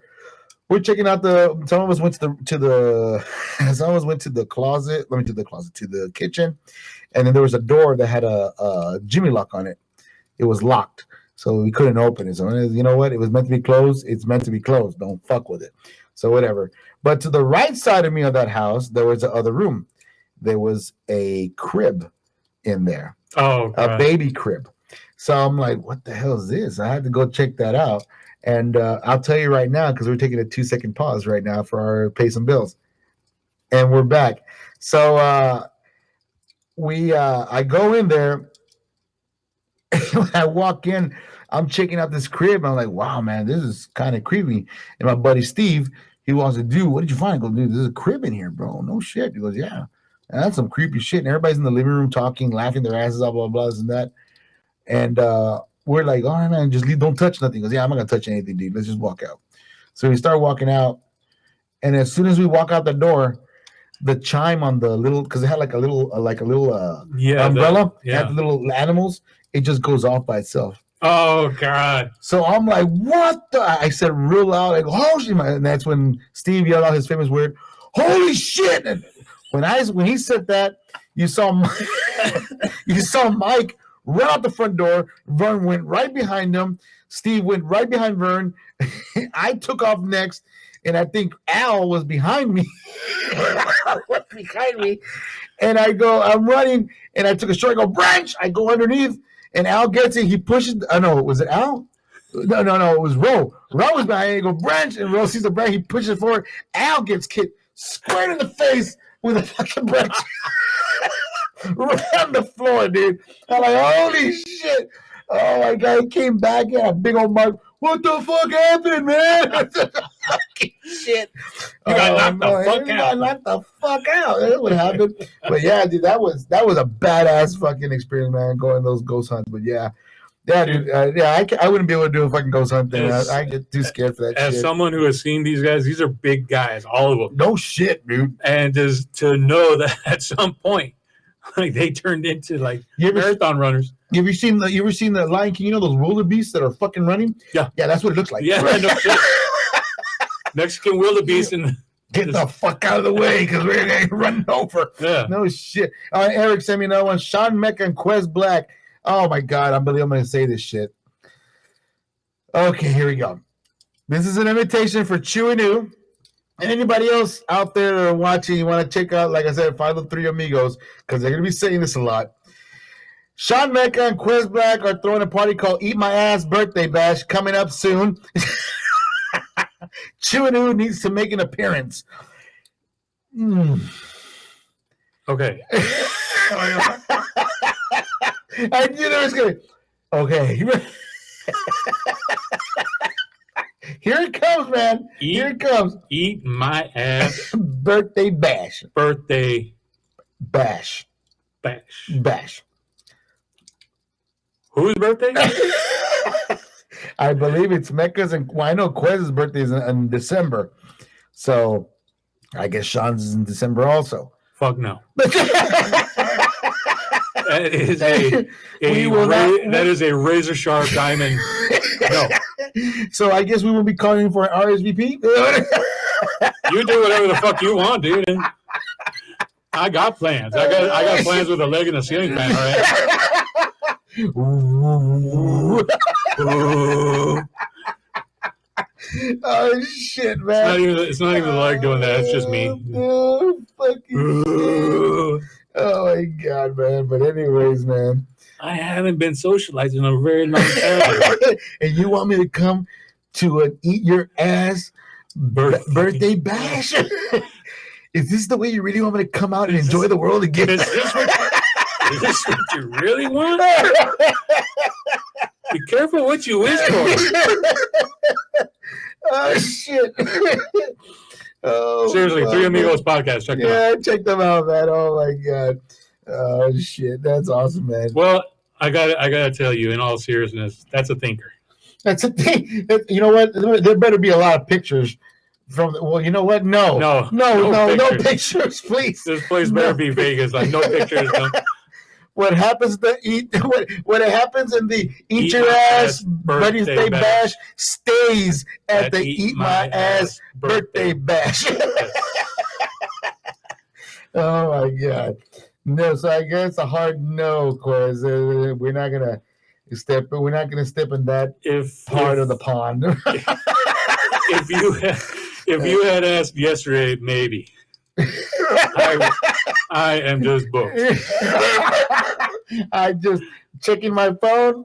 We're checking out some of us went to the closet. Let me do the closet to the kitchen, and then there was a door that had a Jimmy lock on it. It was locked, so we couldn't open it. So you know what? It was meant to be closed. It's meant to be closed. Don't fuck with it. So whatever. But to the right side of me of that house, there was the other room. There was a crib in there. Oh, God. A baby crib. So I'm like, what the hell is this? I had to go check that out. And I'll tell you right now, because we're taking a 2-second pause right now for our pay some bills. And we're back. So I go in there. When I walk in, I'm checking out this crib. I'm like, wow, man, this is kind of creepy. And my buddy Steve, he wants to do, what did you find? I go, dude, there's a crib in here, bro. No shit. He goes, yeah. And that's some creepy shit. And everybody's in the living room talking, laughing their asses off, blah, blah, blah, and that. And we're like, all right, man, just leave, don't touch nothing. He goes, yeah, I'm not going to touch anything, dude. Let's just walk out. So we start walking out. And as soon as we walk out the door, the chime on the little, because it had like a little umbrella, had the little animals, it just goes off by itself. Oh, God. So I'm like, what the? I said real loud, like, oh, shit. And that's when Steve yelled out his famous word, holy shit. And when he said that, you saw Mike run out the front door. Vern went right behind him. Steve went right behind Vern. I took off next, and I think Al was behind me. And I'm running, and I took a short, I go, branch. I go underneath, and Al gets it. He pushes. Oh, no, was it Al? No, it was Ro. Ro was behind me. He go, branch, and Ro sees the branch. He pushes it forward. Al gets kicked square in the face with a fucking branch. Right on the floor, dude. I'm like, holy shit. Oh my God, he came back and a big old mark. What the fuck happened, man? Fucking shit. You got knocked the fuck out. That's what happened. But yeah, dude, that was a badass fucking experience, man, going those ghost hunts. But yeah, dude, I wouldn't be able to do a fucking ghost hunt thing. I get too scared for that shit. As someone who has seen these guys, these are big guys, all of them. No shit, dude. And just to know that at some point, like they turned into like marathon runners. You ever seen the Lion King? You know those wildebeests that are fucking running? Yeah, that's what it looks like. Yeah, no shit. Mexican wildebeest and get the fuck out of the way because we're getting run over. Yeah, no shit. All right, Eric sent me another one. Sean Mecca and Quez Black. Oh my God, I'm going to say this shit. Okay, here we go. This is an invitation for Chew and New. And anybody else out there that are watching, you want to check out, like I said, Five of Three Amigos, because they're going to be saying this a lot. Sean Mecca and Quez Black are throwing a party called Eat My Ass Birthday Bash coming up soon. Chew and New needs to make an appearance. Okay. I knew there was going to. Okay. Here it comes, man. Here it comes. Eat my ass. Birthday bash. Birthday bash. Bash. Bash. Whose birthday? I believe it's Mecca's, and I know Quez's birthday is in December. So I guess Sean's is in December also. Fuck no. That is a razor sharp diamond. No. So I guess we will be calling for an RSVP. You do whatever the fuck you want, dude. And I got plans. I got plans with a leg and a ceiling fan. All right. Oh shit, man! It's not even the leg doing that. It's just me. Oh my God, man! But anyways, man, I haven't been socialized in a very long time. And you want me to come to an Eat Your Ass birthday bash? Is this the way you really want me to come out and enjoy the world again? Is this what you really want? Be careful what you wish for. Oh shit! Oh, seriously, Three Amigos podcast. Check them out. Yeah, check them out, man. Oh my God! Oh shit, that's awesome, man. Well, I gotta tell you, in all seriousness, that's a thinker. That's a thing. You know what? There better be a lot of pictures from. Well, you know what? No pictures, please. This place better be Vegas. Like no pictures. No. What happens to what happens in the Eat Your Ass birthday bash stays at the Eat My Ass birthday bash. Oh my God. No, so I guess a hard no, Quez. We're not gonna step in that part of the pond. If you had asked yesterday, maybe. I am just booked. I just checking my phone.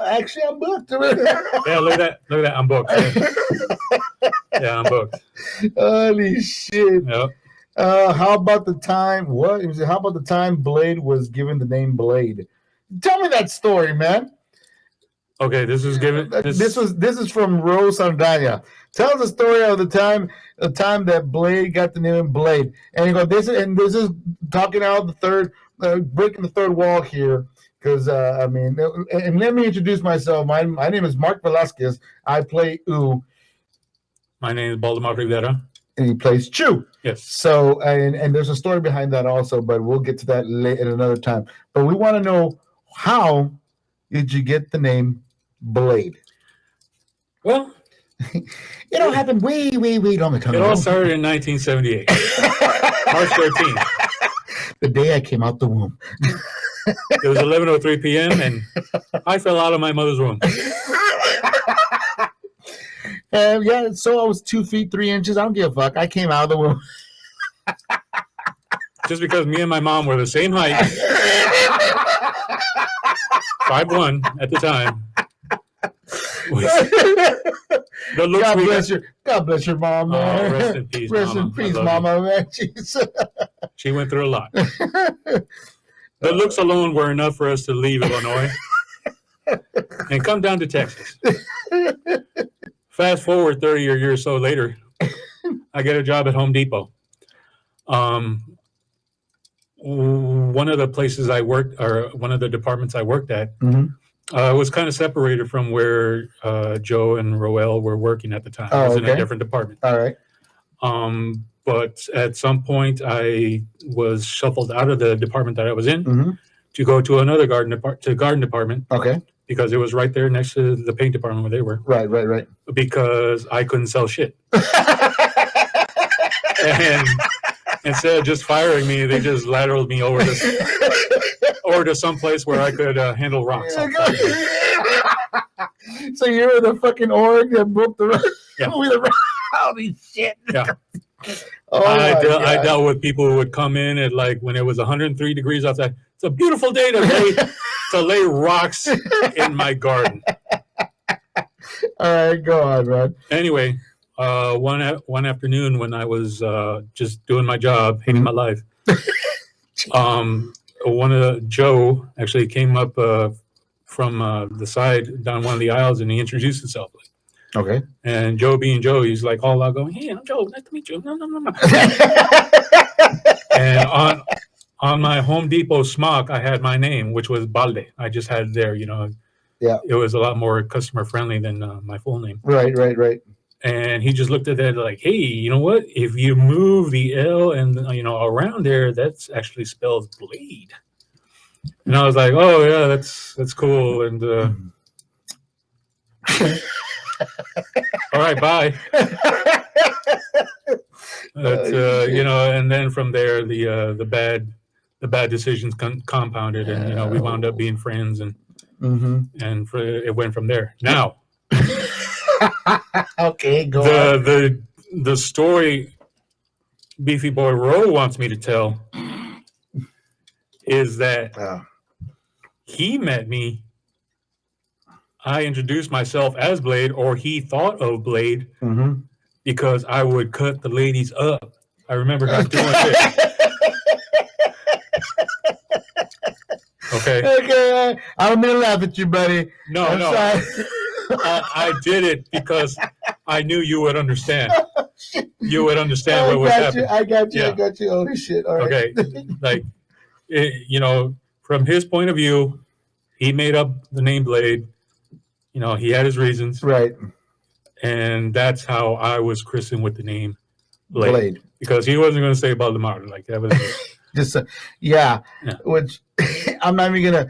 Actually, I'm booked. Yeah, look at that. I'm booked. Yeah, I'm booked. Holy shit. Yep. How about the time? How about the time Blade was given the name Blade? Tell me that story, man. Okay, this is from Rose Saldana. Tell us the story of the time that Blade got the name Blade. And you go, this is talking out the third, breaking the third wall here. Because and let me introduce myself. My name is Mark Velasquez. I play U. My name is Baldemar Rivera. And he plays Chew. Yes. So and there's a story behind that also, but we'll get to that at another time. But we want to know, how did you get the name Blade? Well, it all happened way long ago. It all started in 1978, March 13th. The day I came out the womb. It was 11:03 p.m. and I fell out of my mother's womb. Yeah, so I was 2 feet 3 inches. I don't give a fuck. I came out of the womb. Just because me and my mom were the same height, 5'1" at the time. God bless your mom, man. Rest in peace, Rest Mama. in peace, Mama, man. Jeez. She went through a lot. The looks alone were enough for us to leave Illinois and come down to Texas. Fast forward 30 or years so later, I get a job at Home Depot. One of the places I worked, or one of the departments I worked at, was kind of separated from where Joe and Roel were working at the time. I was in a different department. All right. But at some point, I was shuffled out of the department that I was in to go to another garden department. Okay. Because it was right there next to the paint department where they were. Right. Because I couldn't sell shit. And instead of just firing me, they just lateraled me over to some place where I could handle rocks. So you were the fucking org that broke the road? Yeah. Holy shit. Yeah. Oh I dealt with people who would come in at like when it was 103 degrees outside. It's a beautiful day to lay rocks in my garden. All right, go on, man. Anyway, one afternoon when I was just doing my job, hating my life, Joe actually came up from the side down one of the aisles, and he introduced himself. Okay. And Joe being Joe, he's like all out going, "Hey, I'm Joe. Nice to meet you." No. And on my Home Depot smock, I had my name, which was Balde. I just had it there, Yeah. It was a lot more customer friendly than my full name. Right. And he just looked at that like, "Hey, you know what? If you move the L and around there, that's actually spells blade." And I was like, "Oh yeah, that's cool." And all right, bye. But, and then from there, the bad decisions compounded, and we wound up being friends, and it went from there. Now, okay, go on. The story Beefy Boy Rowe wants me to tell is that he met me. I introduced myself as Blade, or he thought of Blade, because I would cut the ladies up. I remember him doing it. Okay. I don't mean to laugh at you, buddy. No. I did it because I knew you would understand. You would understand what was happening. I got you. Holy shit. All right. Okay. Like, from his point of view, he made up the name Blade. He had his reasons. Right. And that's how I was christened with the name Blade. Because he wasn't going to say Baldemar. Like, that was just yeah. Which I'm not even gonna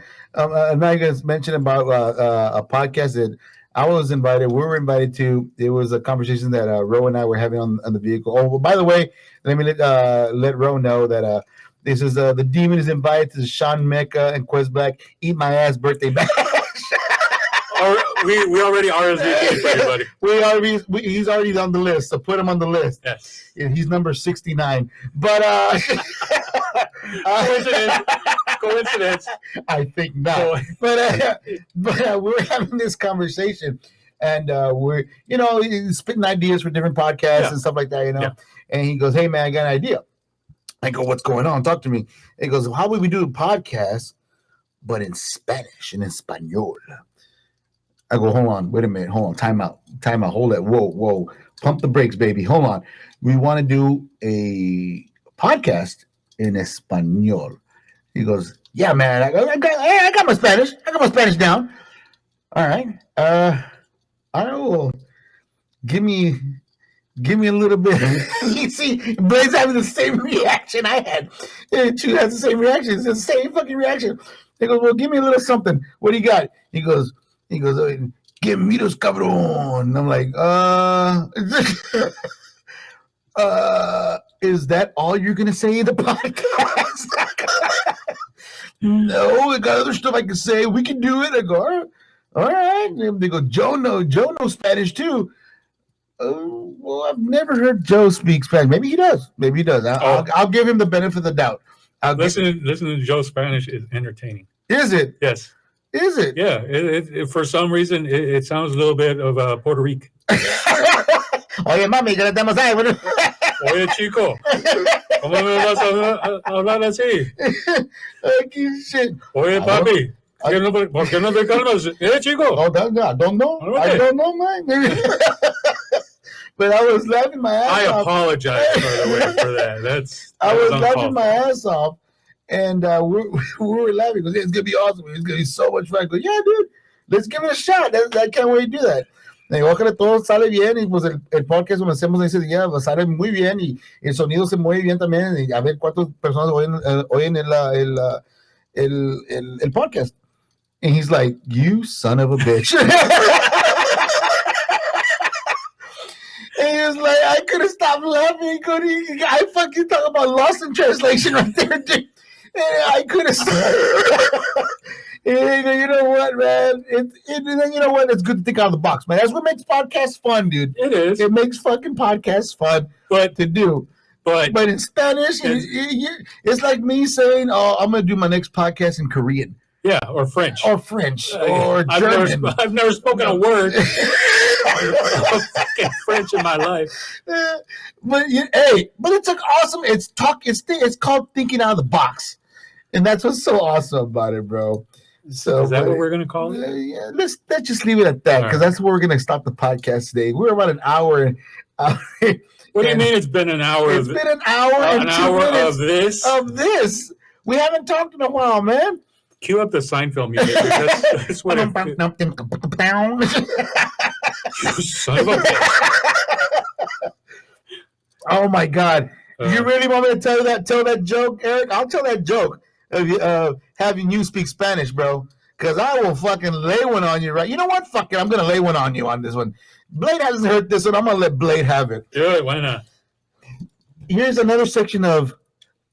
mention about a podcast that I was invited. We were invited to. It was a conversation that Ro and I were having on the vehicle. Oh, well, by the way, let me let Ro know that this is the Demon is invited to the Sean Mecca and Quez Black Eat My Ass birthday bash. We already RSVP'd for you, buddy. He's already on the list, so put him on the list. Yes. Yeah, he's number 69. But coincidence. I think not. But we're having this conversation, and we're spitting ideas for different podcasts and stuff like that. Yeah. And he goes, "Hey man, I got an idea." I go, "What's going on? Talk to me." He goes, "How would we do a podcast, but in Spanish and in Espanol?" I go, "Hold on, wait a minute, hold on, time out, hold it, whoa, pump the brakes, baby, hold on. We want to do a podcast in Espanol." He goes, "Yeah, man, I got my Spanish down. All right, I don't know, give me a little bit." You see, Blade's having the same reaction I had. Chu has the same reaction. It's the same fucking reaction. He goes, "Well, give me a little something. What do you got?" He goes, "Give me those cabron." And I'm like, is that all you're going to say in the podcast? No, I got other stuff I can say. We can do it. I go, all right. And they go, Joe knows Spanish too. Well, I've never heard Joe speak Spanish. Maybe he does. I'll give him the benefit of the doubt. Listen to Joe's Spanish is entertaining. Is it? Yes. Is it? Yeah. It for some reason, it sounds a little bit of Puerto Rican. Oye, mami, ¿qué le estamos haciendo? Oye, chico, ¿cómo me vas a hablar así? Shit. Oye, papi, ¿por qué no te calmas? Chico. I don't know. Okay. I don't know, man. But I was laughing my ass off. I apologize, by the way, for that. I was laughing my ass off, and we were laughing because it's gonna be awesome. It's gonna be so much fun. I go, yeah, dude, let's give it a shot. I can't wait to do that. Ojalá todo sale bien y pues el podcast como hacemos ese día sale muy bien y el sonido se mueve bien también y a ver cuántas personas oyen el podcast. And he's like, you son of a bitch. And he was like, I couldn't stop laughing. I fucking talk about Lost in Translation right there, dude. And I couldn't stop. And you know what, man? You know what? It's good to think out of the box, man. That's what makes podcasts fun, dude. It is. It makes fucking podcasts fun to do. But in Spanish, it's like me saying, oh, I'm going to do my next podcast in Korean. Yeah, or French. Or German. I've never spoken a word of fucking French in my life. But it's like awesome. It's called thinking out of the box. And that's what's so awesome about it, bro. So is that what we're gonna call it? Yeah, let's just leave it at that because that's where we're gonna stop the podcast today. We're about an hour. What do you mean? It's been an hour. It's been an hour and 2 minutes of this. We haven't talked in a while, man. Cue up the Seinfeld music. That's what you son of a bitch. Oh my God! You really want me to tell that joke, Eric? I'll tell that joke of having you speak Spanish, bro. Because I will fucking lay one on you, right? You know what? Fuck it. I'm going to lay one on you on this one. Blade hasn't heard this one. I'm going to let Blade have it. Do it. Why not? Here's another section of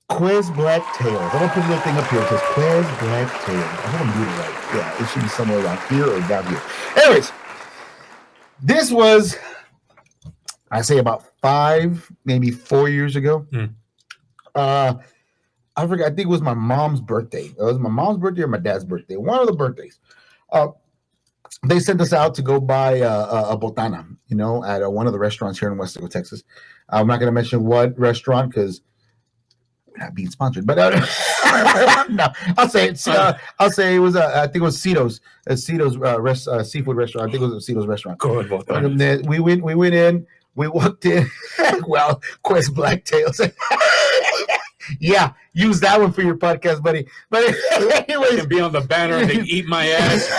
Quez Black Tails. I'm going to put a little thing up here. It says Quez Black Tails. I'm going to move it right. Yeah, it should be somewhere around here or down here. Anyways, this was, I say about 5, maybe 4 years ago. I forgot. I think it was my mom's birthday. It was my mom's birthday or my dad's birthday. One of the birthdays. They sent us out to go buy a botana, at one of the restaurants here in Westaco, Texas. I'm not going to mention what restaurant because we're not being sponsored. But no, I'll say it. I'll say it was. I think it was Cito's. Cito's seafood restaurant. I think it was a Cito's restaurant. Good botana. We went in. We walked in. Well, Quez Black Tails. Yeah, use that one for your podcast, buddy. But anyways, you can be on the banner and they eat my ass.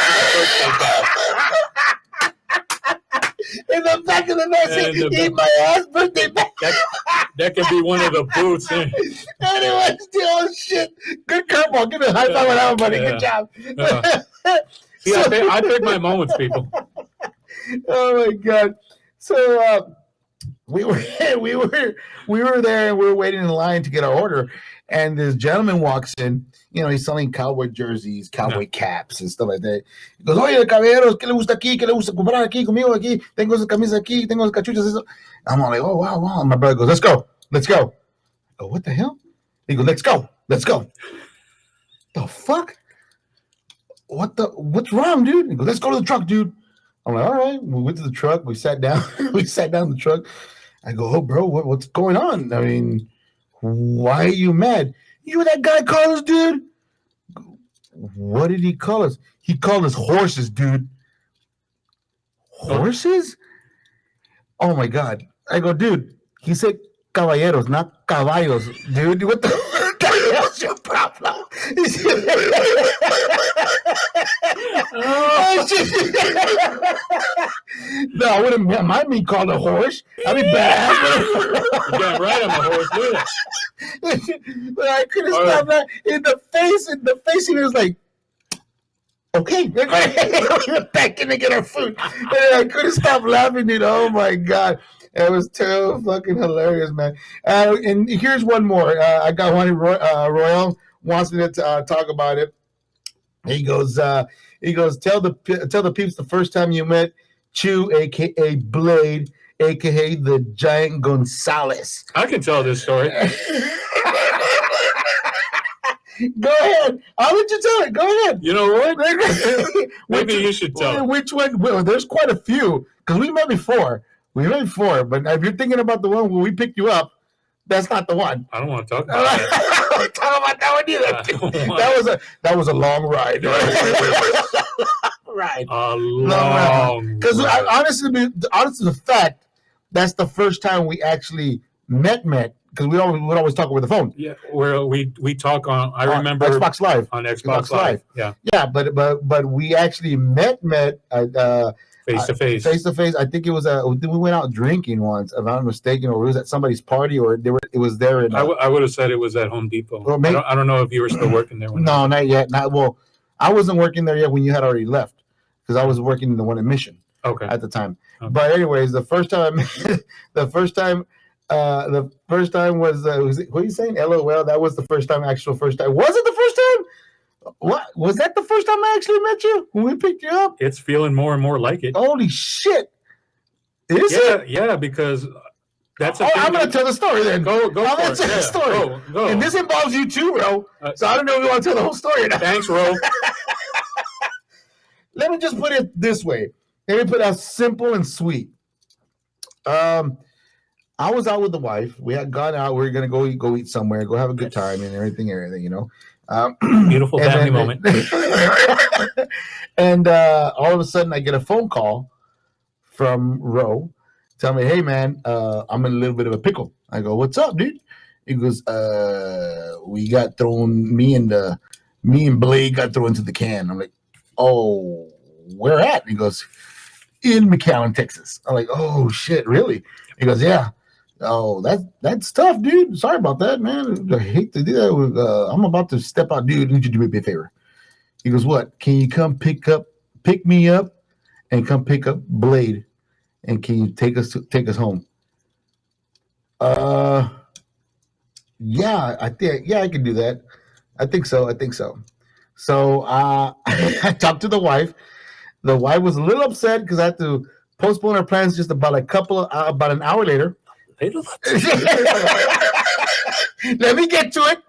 In the back of the message, eat my ass birthday back. That can be one of the booths. Anyways, oh shit. Good curveball. Give me a high five on that one, buddy. Good job. See, I pick my moments, people. Oh my God. So we were there and we were waiting in line to get our order, and this gentleman walks in. He's selling cowboy jerseys, cowboy caps, and stuff like that. He goes, "Oye, caballeros, ¿qué le gusta aquí? ¿Qué le gusta comprar aquí conmigo aquí? Tengo esas camisas aquí, tengo esas cachuchas." Eso. I'm like, "Oh wow!" And my brother goes, "Let's go." I go, "What the hell?" He goes, "Let's go." The fuck? What's wrong, dude? He goes, "Let's go to the truck, dude." I'm like, "All right." We went to the truck. We sat down. We sat down in the truck. I go, "Oh, bro, what's going on? I mean, why are you mad? You that guy call us, dude?" What did he call us? He called us horses, dude. Horses? Oh my God. I go, dude, he said caballeros, not caballos, dude. What the hell's your problem? No, I wouldn't mind being called a horse. I'd be bad. You're damn right I'm a horse, dude. But I couldn't stop that. In the face, he was like, okay. Back in to get our food. And I couldn't stop laughing, dude. Oh my God. It was too fucking hilarious, man. And here's one more. I got one. Royal wants me to talk about it. He goes, tell the peeps the first time you met Chew, aka Blade, aka the Giant Gonzalez. I can tell this story. Go ahead. I'll let you tell it. Go ahead. You know what? Maybe you should tell it. Which one? Well, there's quite a few because we met before. But if you're thinking about the one where we picked you up, that's not the one. I don't want to talk about that. I don't talk about that one either. That was a long ride. Right. A long because ride. honestly, the fact that's the first time we actually met because we would always talk over the phone. Yeah, where we talk on. I remember Xbox Live. On Xbox Live. Yeah. Yeah, but we actually met Face to face. Face to face. I think it was we went out drinking once, if I'm not mistaken, or it was at somebody's party, or it was there. I would have said it was at Home Depot. Well, maybe, I don't know if you were still working there. No, not yet. Well, I wasn't working there yet when you had already left, because I was working in the one in Mission. Okay. At the time. Okay. But anyways, the first time was what are you saying? LOL. That was the first time. Was it the first time? What was that? The first time I actually met you when we picked you up? It's feeling more and more like it. Holy shit! Is it? Yeah, because that's. I'm gonna tell the story then. Go. I'm gonna tell the story. Go. And this involves you too, bro. So I don't know if you want to tell the whole story. Now. Thanks, Ro. Let me just put it this way. Let me put it simple and sweet. I was out with the wife. We had gone out. We were gonna go eat somewhere, go have a good time, and everything, you know. Beautiful family moment. And all of a sudden, I get a phone call from Ro, tell me, "Hey, man, I'm in a little bit of a pickle." I go, "What's up, dude?" He goes, "We got thrown. Me and Blade got thrown into the can." I'm like, "Oh, where at?" He goes, "In McAllen, Texas." I'm like, "Oh shit, really?" He goes, "Yeah." Oh, that's tough, dude. Sorry about that, man. I hate to do that. I'm about to step out, dude. Need you to do me a favor. He goes, "What? Can you come pick me up, and come pick up Blade, and can you take us home?" Yeah, I can do that. I think so. So I talked to the wife. The wife was a little upset because I had to postpone our plans just about an hour later. Let me get to it.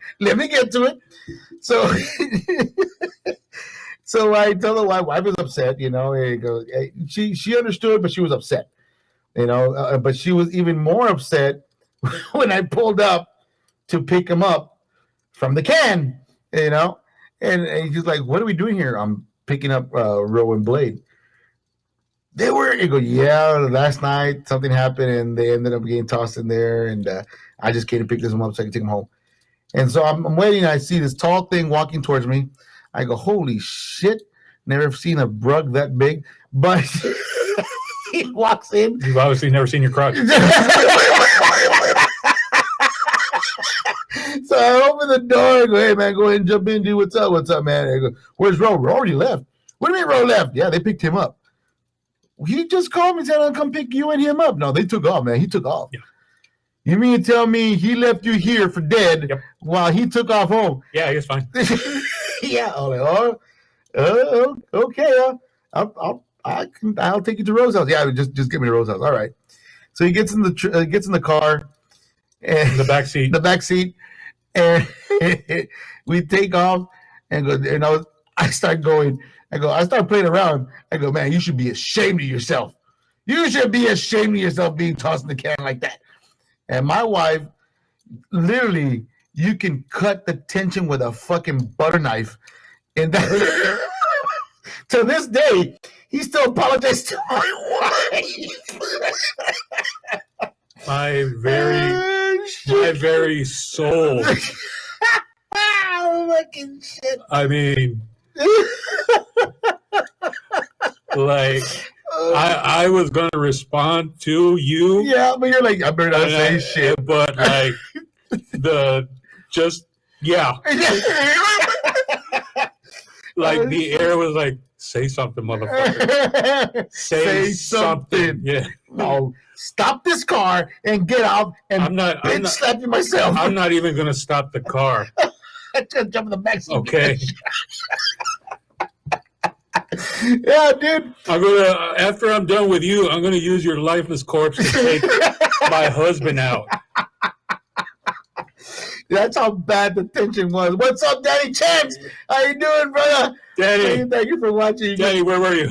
So I tell the wife was upset, you know. She understood, but she was upset, you know. But she was even more upset when I pulled up to pick him up from the can, you know. And he's like, "What are we doing here?" "I'm picking up Ro and Blade." They were, you go, "Yeah, last night something happened and they ended up getting tossed in there, and I just came to pick them up so I can take them home." And so I'm waiting. I see this tall thing walking towards me. I go, "Holy shit, never seen a brug that big." But he walks in. You've obviously never seen your crotch. So I open the door and go, "Hey, man, go ahead and jump in, dude. What's up, man?" I go, "Where's Ro?" "Ro already left." "What do you mean Ro left?" "Yeah, they picked him up." "He just called me and said I'll come pick you and him up." "No, they took off, man. He took off." Yeah. "You mean to tell me he left you here for dead while he took off home?" "Yeah, it's fine." Yeah. I'm like, okay. I'll take you to Rose's house. "Yeah, just get me to Rose's house." All right. So he gets in the car, and the back seat, and we take off and go. And I start going. I start playing around. I go, "Man, you should be ashamed of yourself. You should be ashamed of yourself being tossed in the can like that." And my wife, literally, you can cut the tension with a fucking butter knife. And that, to this day, he still apologized to my wife. My very soul. Fucking shit. I mean, like, I was going to respond to you. Yeah, but you're like, I better not say shit. But, like, like, the air was like, "Say something, motherfucker. Say something." Yeah. No, stop this car and get out and I'm not slap you myself. I'm not even going to stop the car. Just jump in the back seat. Okay. Yeah, dude. I'm gonna after I'm done with you, I'm gonna use your lifeless corpse to take my husband out. That's how bad the tension was. What's up, Daddy Chance? How you doing, brother? Daddy, Thank you for watching. Daddy, where were you?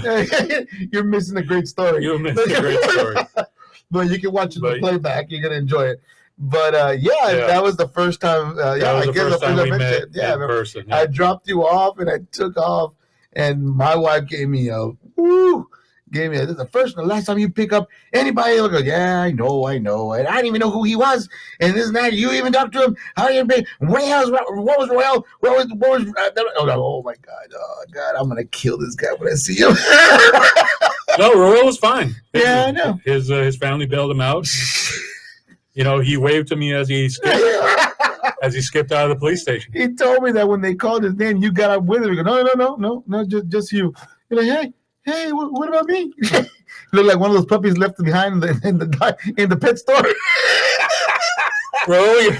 You're missing a great story. You're missing a great story. But you can watch it in the playback. You're gonna enjoy it. But that was the first time. That was the first time we met in person. Yeah. I dropped you off and I took off, and my wife gave me a this is the first and the last time you pick up anybody. Look, yeah, I know. And I didn't even know who he was. And this and that. You even talked to him. How you been? What was Royal? Oh my God. Oh God, I'm gonna kill this guy when I see him. No, Royal was fine. Yeah, I know. His family bailed him out. You know, he waved to me as he skipped out of the police station. He told me that when they called his name, you got up with him. He goes, no, just you. You're like, hey, what about me? You look like one of those puppies left behind in the pet store. Bro,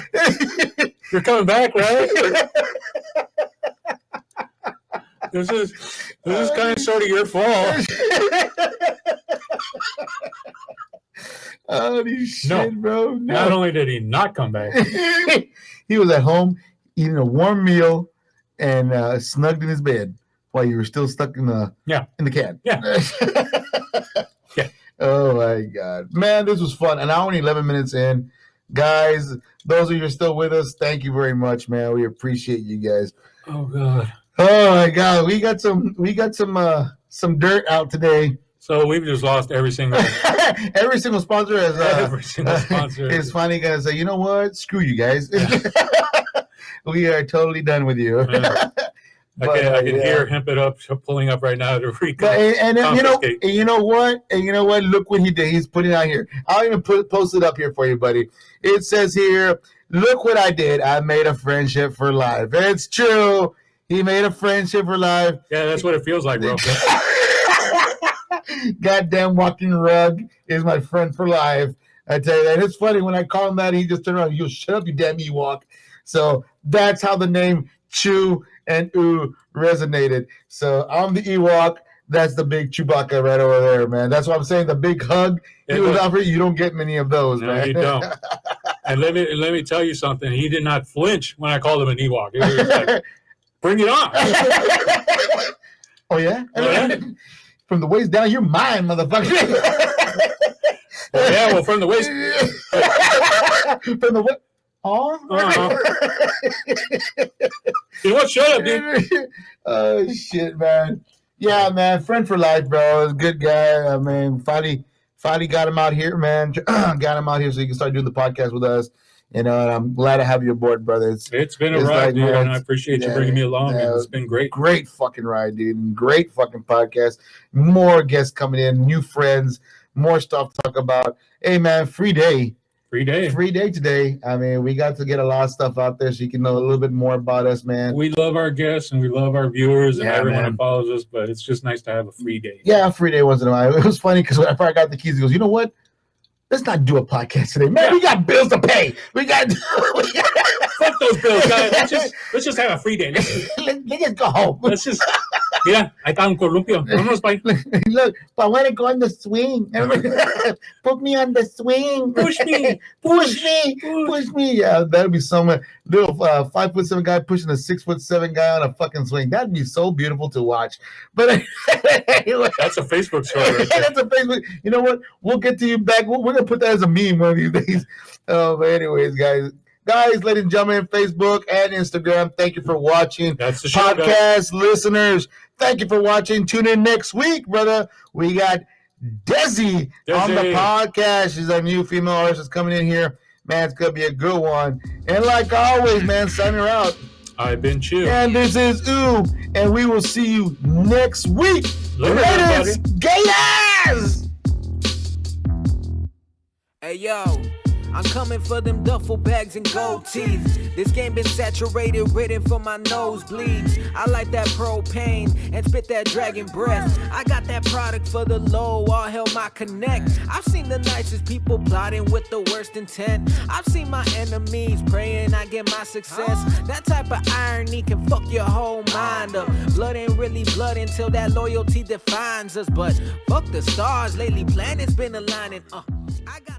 you're coming back, right? This is kind of sort of your fault. Holy shit, bro. No. Not only did he not come back, he was at home eating a warm meal and snugged in his bed while you were still stuck in the can. Yeah. Yeah. Oh my God. Man, this was fun. An hour and 11 minutes in. Guys, those of you who are still with us, thank you very much, man. We appreciate you guys. Oh God. Oh my God. We got some dirt out today. So we've just lost every single sponsor is finally gonna say, you know what? Screw you guys. We are totally done with you. I can hear Hemp It Up pulling up right now to and you know what? Look what he did. He's putting it out here. I'll even post it up here for you, buddy. It says here, look what I did. I made a friendship for life. It's true. He made a friendship for life. Yeah, that's what it feels like, bro. Goddamn walking rug is my friend for life. I tell you that. It's funny when I call him that, he just turned around. You shut up, you damn Ewok. So that's how the name Chew and Ooh resonated. So I'm the Ewok. That's the big Chewbacca right over there, man. That's what I'm saying. The big hug he was offering. You don't get many of those, no, man. You don't. And let me tell you something. He did not flinch when I called him an Ewok. It was like, bring it on. Oh yeah. From the waist down, you're mine, motherfucker. Well, from the waist. From the waist. Oh. You know what? Shut up, dude. Oh shit, man. Yeah, man. Friend for life, bro. He's a good guy. I mean, finally got him out here, man. Got him out here so he can start doing the podcast with us. You know, and I'm glad to have you aboard, brother. It's been a ride, dude, and I appreciate you bringing me along. It's been great. Great fucking ride, dude. Great fucking podcast. More guests coming in, new friends, more stuff to talk about. Hey, man, free day today. I mean, we got to get a lot of stuff out there so you can know a little bit more about us, man. We love our guests and we love our viewers and everyone that follows us, but it's just nice to have a free day. Yeah, a free day once in a while. It was funny because after I got the keys, he goes, you know what? Let's not do a podcast today, man. We got bills to pay. Fuck those bills, guys. Let's just have a free day. Let's just go home. Let's just. Mira, ahí está un columpio. Vámonos, bye. Look, but I want to go on the swing. Put me on the swing. Push me. Push me. Yeah, that'd be so much. Little 5'7" guy pushing a 6'7" guy on a fucking swing. That'd be so beautiful to watch. But anyway, that's a Facebook story. Right there. That's a Facebook. You know what? We'll get to you back. We're gonna put that as a meme one of these days. Oh, but anyways, guys, ladies and gentlemen, Facebook and Instagram, thank you for watching. That's the show, podcast listeners. Thank you for watching. Tune in next week, brother. We got Desi on the podcast. She's our new female artist that's coming in here. Man, it's going to be a good one. And like always, man, signing her out. I've been Chew. And this is Ooh. And we will see you next week. Later, gay ass! Hey, yo. I'm coming for them duffel bags and gold teeth. This game been saturated, written for my nosebleeds. I like that propane and spit that dragon breath. I got that product for the low, all hell my connect. I've seen the nicest people plotting with the worst intent. I've seen my enemies praying I get my success. That type of irony can fuck your whole mind up. Blood ain't really blood until that loyalty defines us. But fuck the stars, lately planets been aligning. I got